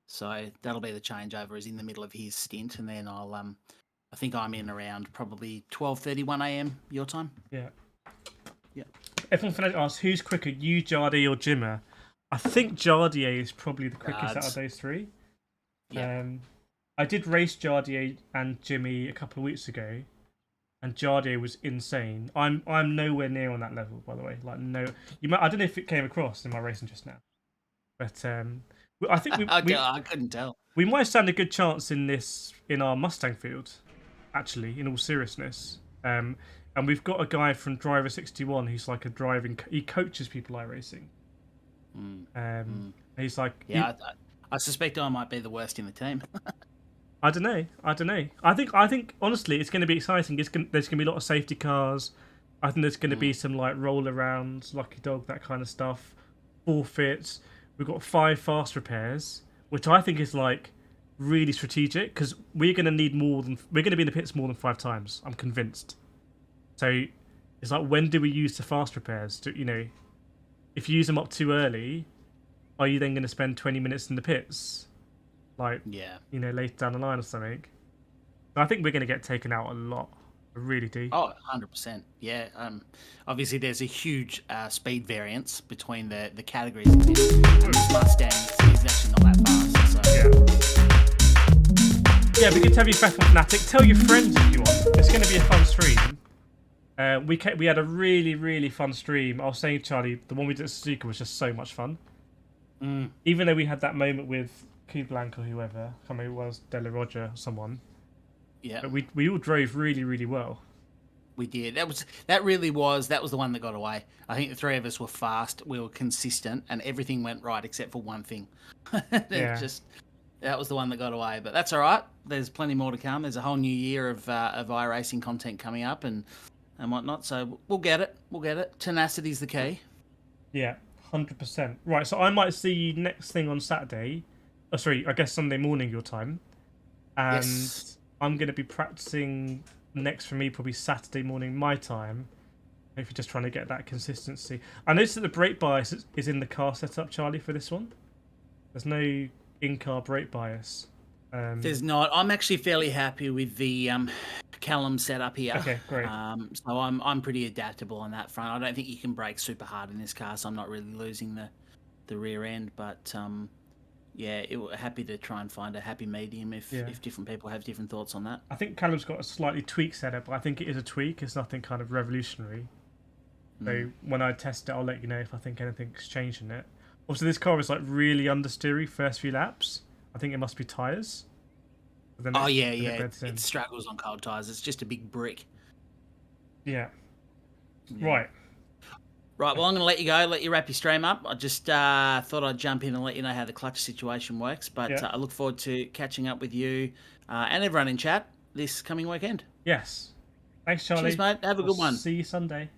so that'll be the changeover, is in the middle of his stint, and then I'll I think I'm in around probably 12:30, 1 a.m. your time. Yeah. Yeah. F1 Fanatic asks, who's quicker, you, Jardy, or Jimmer? I think Jardier is probably the quickest out of those three. Yeah. I did race Jardier and Jimmy a couple of weeks ago, and Jardier was insane. I'm nowhere near on that level, by the way. Like no, I don't know if it came across in my racing just now, but I think I couldn't tell. we might stand a good chance in our Mustang field, actually. In all seriousness, and we've got a guy from Driver 61 who's like he coaches people iRacing. He's like I suspect I might be the worst in the team. I don't know. I think honestly, it's going to be exciting. There's going to be a lot of safety cars. I think there's going to be some like roll arounds, lucky dog, that kind of stuff. Forfeits. We've got 5 fast repairs, which I think is like really strategic because we're going to be in the pits more than 5 times. I'm convinced. So it's like, when do we use the fast repairs? If you use them up too early, are you then going to spend 20 minutes in the pits? Like, later down the line or something. So I think we're going to get taken out a lot. I really do. Oh, 100%. Yeah. Obviously, there's a huge speed variance between the categories. And this Mustang is actually not that fast. So. Yeah, it'd be good to have you back on Fanatec. Tell your friends if you want. It's going to be a fun stream. We had a really, really fun stream. I was saying, Charlie, the one we did at Tsukuba was just so much fun. Even though we had that moment with Blanc or whoever, I can't remember who it was, Della Roger or someone. Yeah. But we all drove really, really well. We did. That was the one that got away. I think the 3 of us were fast, we were consistent, and everything went right except for one thing. That was the one that got away. But that's all right. There's plenty more to come. There's a whole new year of iRacing content coming up and whatnot. So we'll get it. Tenacity's the key. Yeah, 100%. Right, so I might see you next thing on Saturday. Oh, sorry, I guess Sunday morning your time. And yes. I'm going to be practicing next for me probably Saturday morning my time. If you're just trying to get that consistency. I noticed that the brake bias is in the car setup, Charlie, for this one. There's no in-car brake bias. There's not. I'm actually fairly happy with the Callum setup here. Okay, great. So I'm pretty adaptable on that front. I don't think you can brake super hard in this car, so I'm not really losing the rear end. But happy to try and find a happy medium if different people have different thoughts on that. I think Callum's got a slightly tweaked setup, but I think it is a tweak. It's nothing kind of revolutionary. So when I test it, I'll let you know if I think anything's changed in it. Also, this car is like really understeery first few laps. I think it must be tyres. It struggles on cold tyres. It's just a big brick. Yeah. Right. Right, well, I'm going to let you go, let you wrap your stream up. I just thought I'd jump in and let you know how the clutch situation works. But I look forward to catching up with you and everyone in chat this coming weekend. Yes. Thanks, Charlie. Cheers, mate. Have a good one. See you Sunday.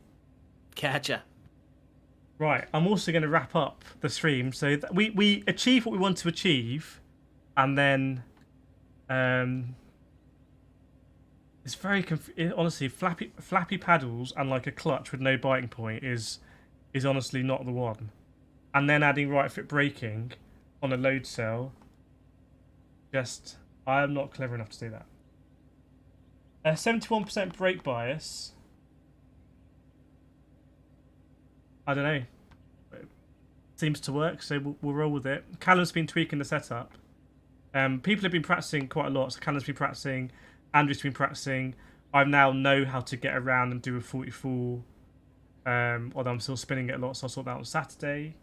Catch ya. Right, I'm also going to wrap up the stream. So we achieve what we want to achieve, and then it's very honestly, flappy paddles and like a clutch with no biting point is honestly not the one. And then adding right fit braking on a load cell, I am not clever enough to do that. 71% brake bias. I don't know. It seems to work, so we'll roll with it. Callum's been tweaking the setup. People have been practicing quite a lot. So Callum's been practicing, Andrew's been practicing. I now know how to get around and do a 44. Although I'm still spinning it a lot, so I'll sort that out on Saturday.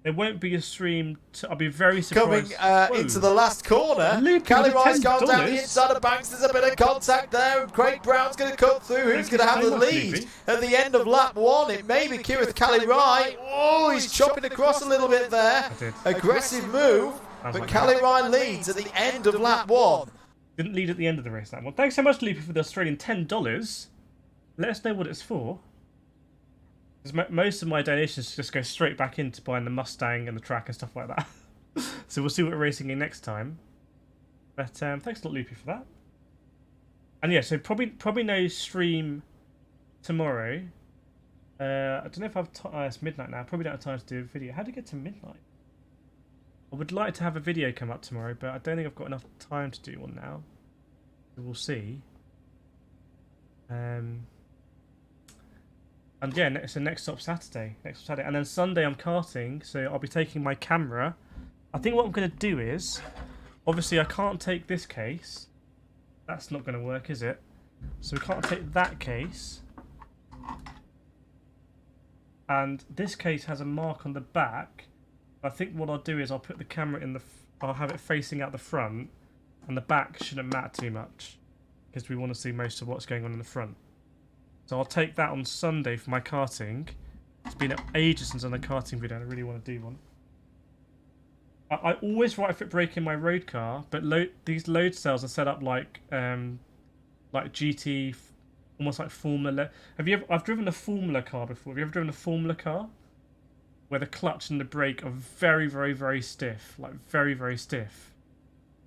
There won't be a stream. I'll be very surprised. Coming into the last corner. Callie Rice gone down the inside of Banks. There's a bit of contact there. Craig Brown's going to cut through. Who's going to have the lead at the end of lap 1? It may be Kireth Callie Rice. Oh, he's chopping across a little bit there. Aggressive move. But Callie Rice leads at the end of lap 1. Didn't lead at the end of the race, that one. Thanks so much, Loopy, for the Australian $10. Let us know what it's for. Because most of my donations just go straight back into buying the Mustang and the track and stuff like that. So we'll see what we're racing in next time. But thanks a lot, Loopy, for that. And yeah, so probably no stream tomorrow. I don't know if it's midnight now. Probably don't have time to do a video. How do you get to midnight? I would like to have a video come up tomorrow, but I don't think I've got enough time to do one now. So we'll see. And yeah, so next stop Saturday. And then Sunday I'm karting, so I'll be taking my camera. I think what I'm going to do is, obviously I can't take this case. That's not going to work, is it? So we can't take that case. And this case has a mark on the back. I think what I'll do is I'll put the camera in the... I'll have it facing out the front. And the back shouldn't matter too much. Because we want to see most of what's going on in the front. So I'll take that on Sunday for my karting. It's been ages since I've done a karting video and I really want to do one. I always right foot brake in my road car, but these load cells are set up like GT, almost like Formula. I've driven a Formula car before. Have you ever driven a Formula car? Where the clutch and the brake are very, very, very stiff, like very, very stiff.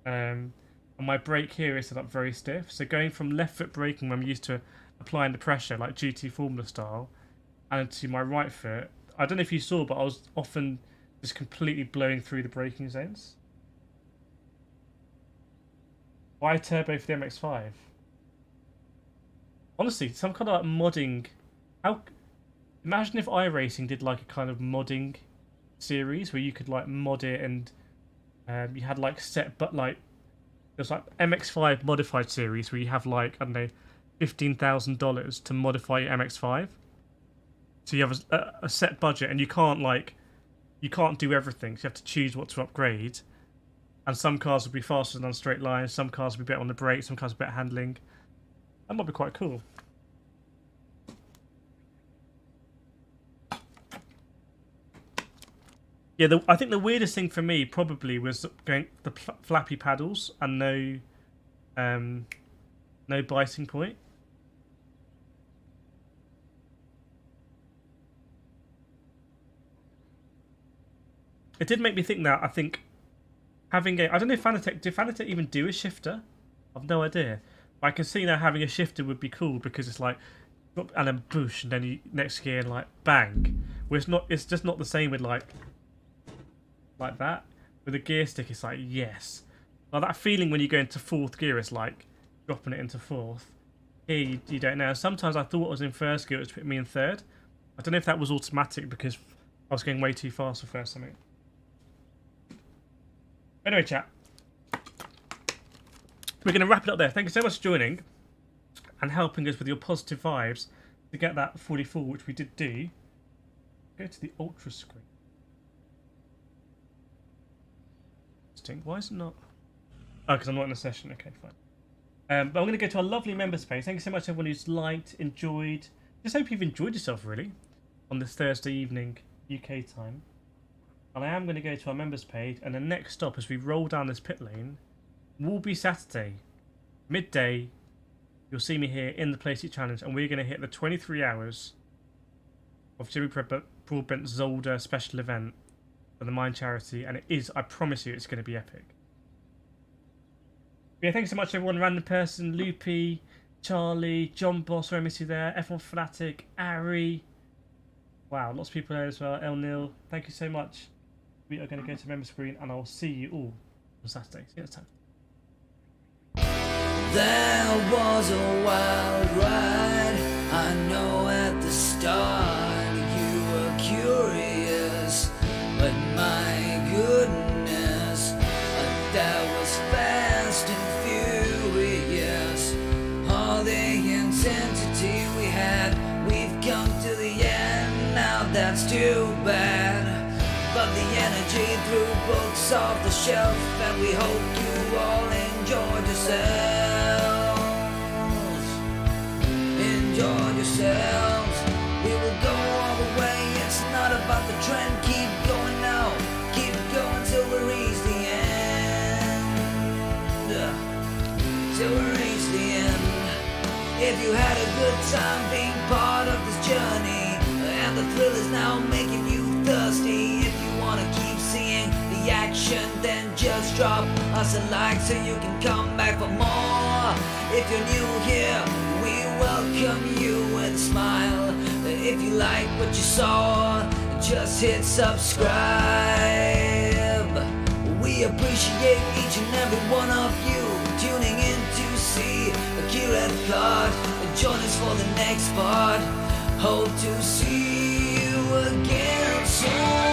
And my brake here is set up very stiff. So going from left foot braking, when I'm used to applying the pressure like GT Formula style, and to my right foot, I don't know if you saw, but I was often just completely blowing through the braking zones. Why turbo for the MX-5? Honestly, some kind of like modding. Imagine if iRacing did like a kind of modding series where you could like mod it and you had like there's like MX-5 modified series where you have like, I don't know, $15,000 to modify your MX-5. So you have a set budget and you can't do everything, so you have to choose what to upgrade. And some cars will be faster than on straight lines, some cars will be better on the brakes, some cars will be better handling. That might be quite cool. Yeah, I think the weirdest thing for me probably was going the flappy paddles and no biting point. It did make me think that, I think, having a... I don't know if Fanatec... Did Fanatec even do a shifter? I've no idea. But I can see now having a shifter would be cool because it's like... And then boosh, and then you, next gear, like, bang. Where it's just not the same with, like that. With a gear stick, it's like, yes. Like that feeling when you go into fourth gear, it's like dropping it into fourth. Here, you don't know. Sometimes I thought I was in first gear, it was putting me in third. I don't know if that was automatic because I was going way too fast for first time. Anyway, chat, we're going to wrap it up there. Thank you so much for joining and helping us with your positive vibes to get that 44, which we did do. Go to the ultra screen. Why is it not? Oh, because I'm not in a session. Okay, fine. But I'm going to go to our lovely members page. Thank you so much, everyone who's liked, enjoyed. Just hope you've enjoyed yourself, really, on this Thursday evening UK time. And I am going to go to our members page, and the next stop as we roll down this pit lane will be Saturday, midday. You'll see me here in the Playseat Challenge, and we're going to hit the 23 hours of Jimmy Broadbent Zolder special event for the Mind Charity, and it is, I promise you, it's going to be epic. But yeah, thanks so much, everyone. Random Person, Loopy, Charlie, John Boss, where I miss you there, F1 Fanatec, Ari. Wow, lots of people there as well. El Nil, thank you so much. We are going to go to member screen, and I'll see you all on Saturday. See you next time. There was a wild ride, I know at the start you were curious, but my goodness, that was fast and furious. All the intensity we had, we've come to the end, now that's too bad. But the energy threw books off the shelf, and we hope you all enjoyed yourselves. Enjoy yourselves. We will go all the way. It's not about the trend. Keep going now. Keep going till we reach the end. Till we reach the end. If you had a good time being part of this journey, and the thrill is now making you thirsty, if you want to keep seeing the action, then just drop us a like so you can come back for more. If you're new here, we welcome you with a smile. If you like what you saw, just hit subscribe. We appreciate each and every one of you tuning in to see Kireth Card. Join us for the next part. Hope to see you again soon.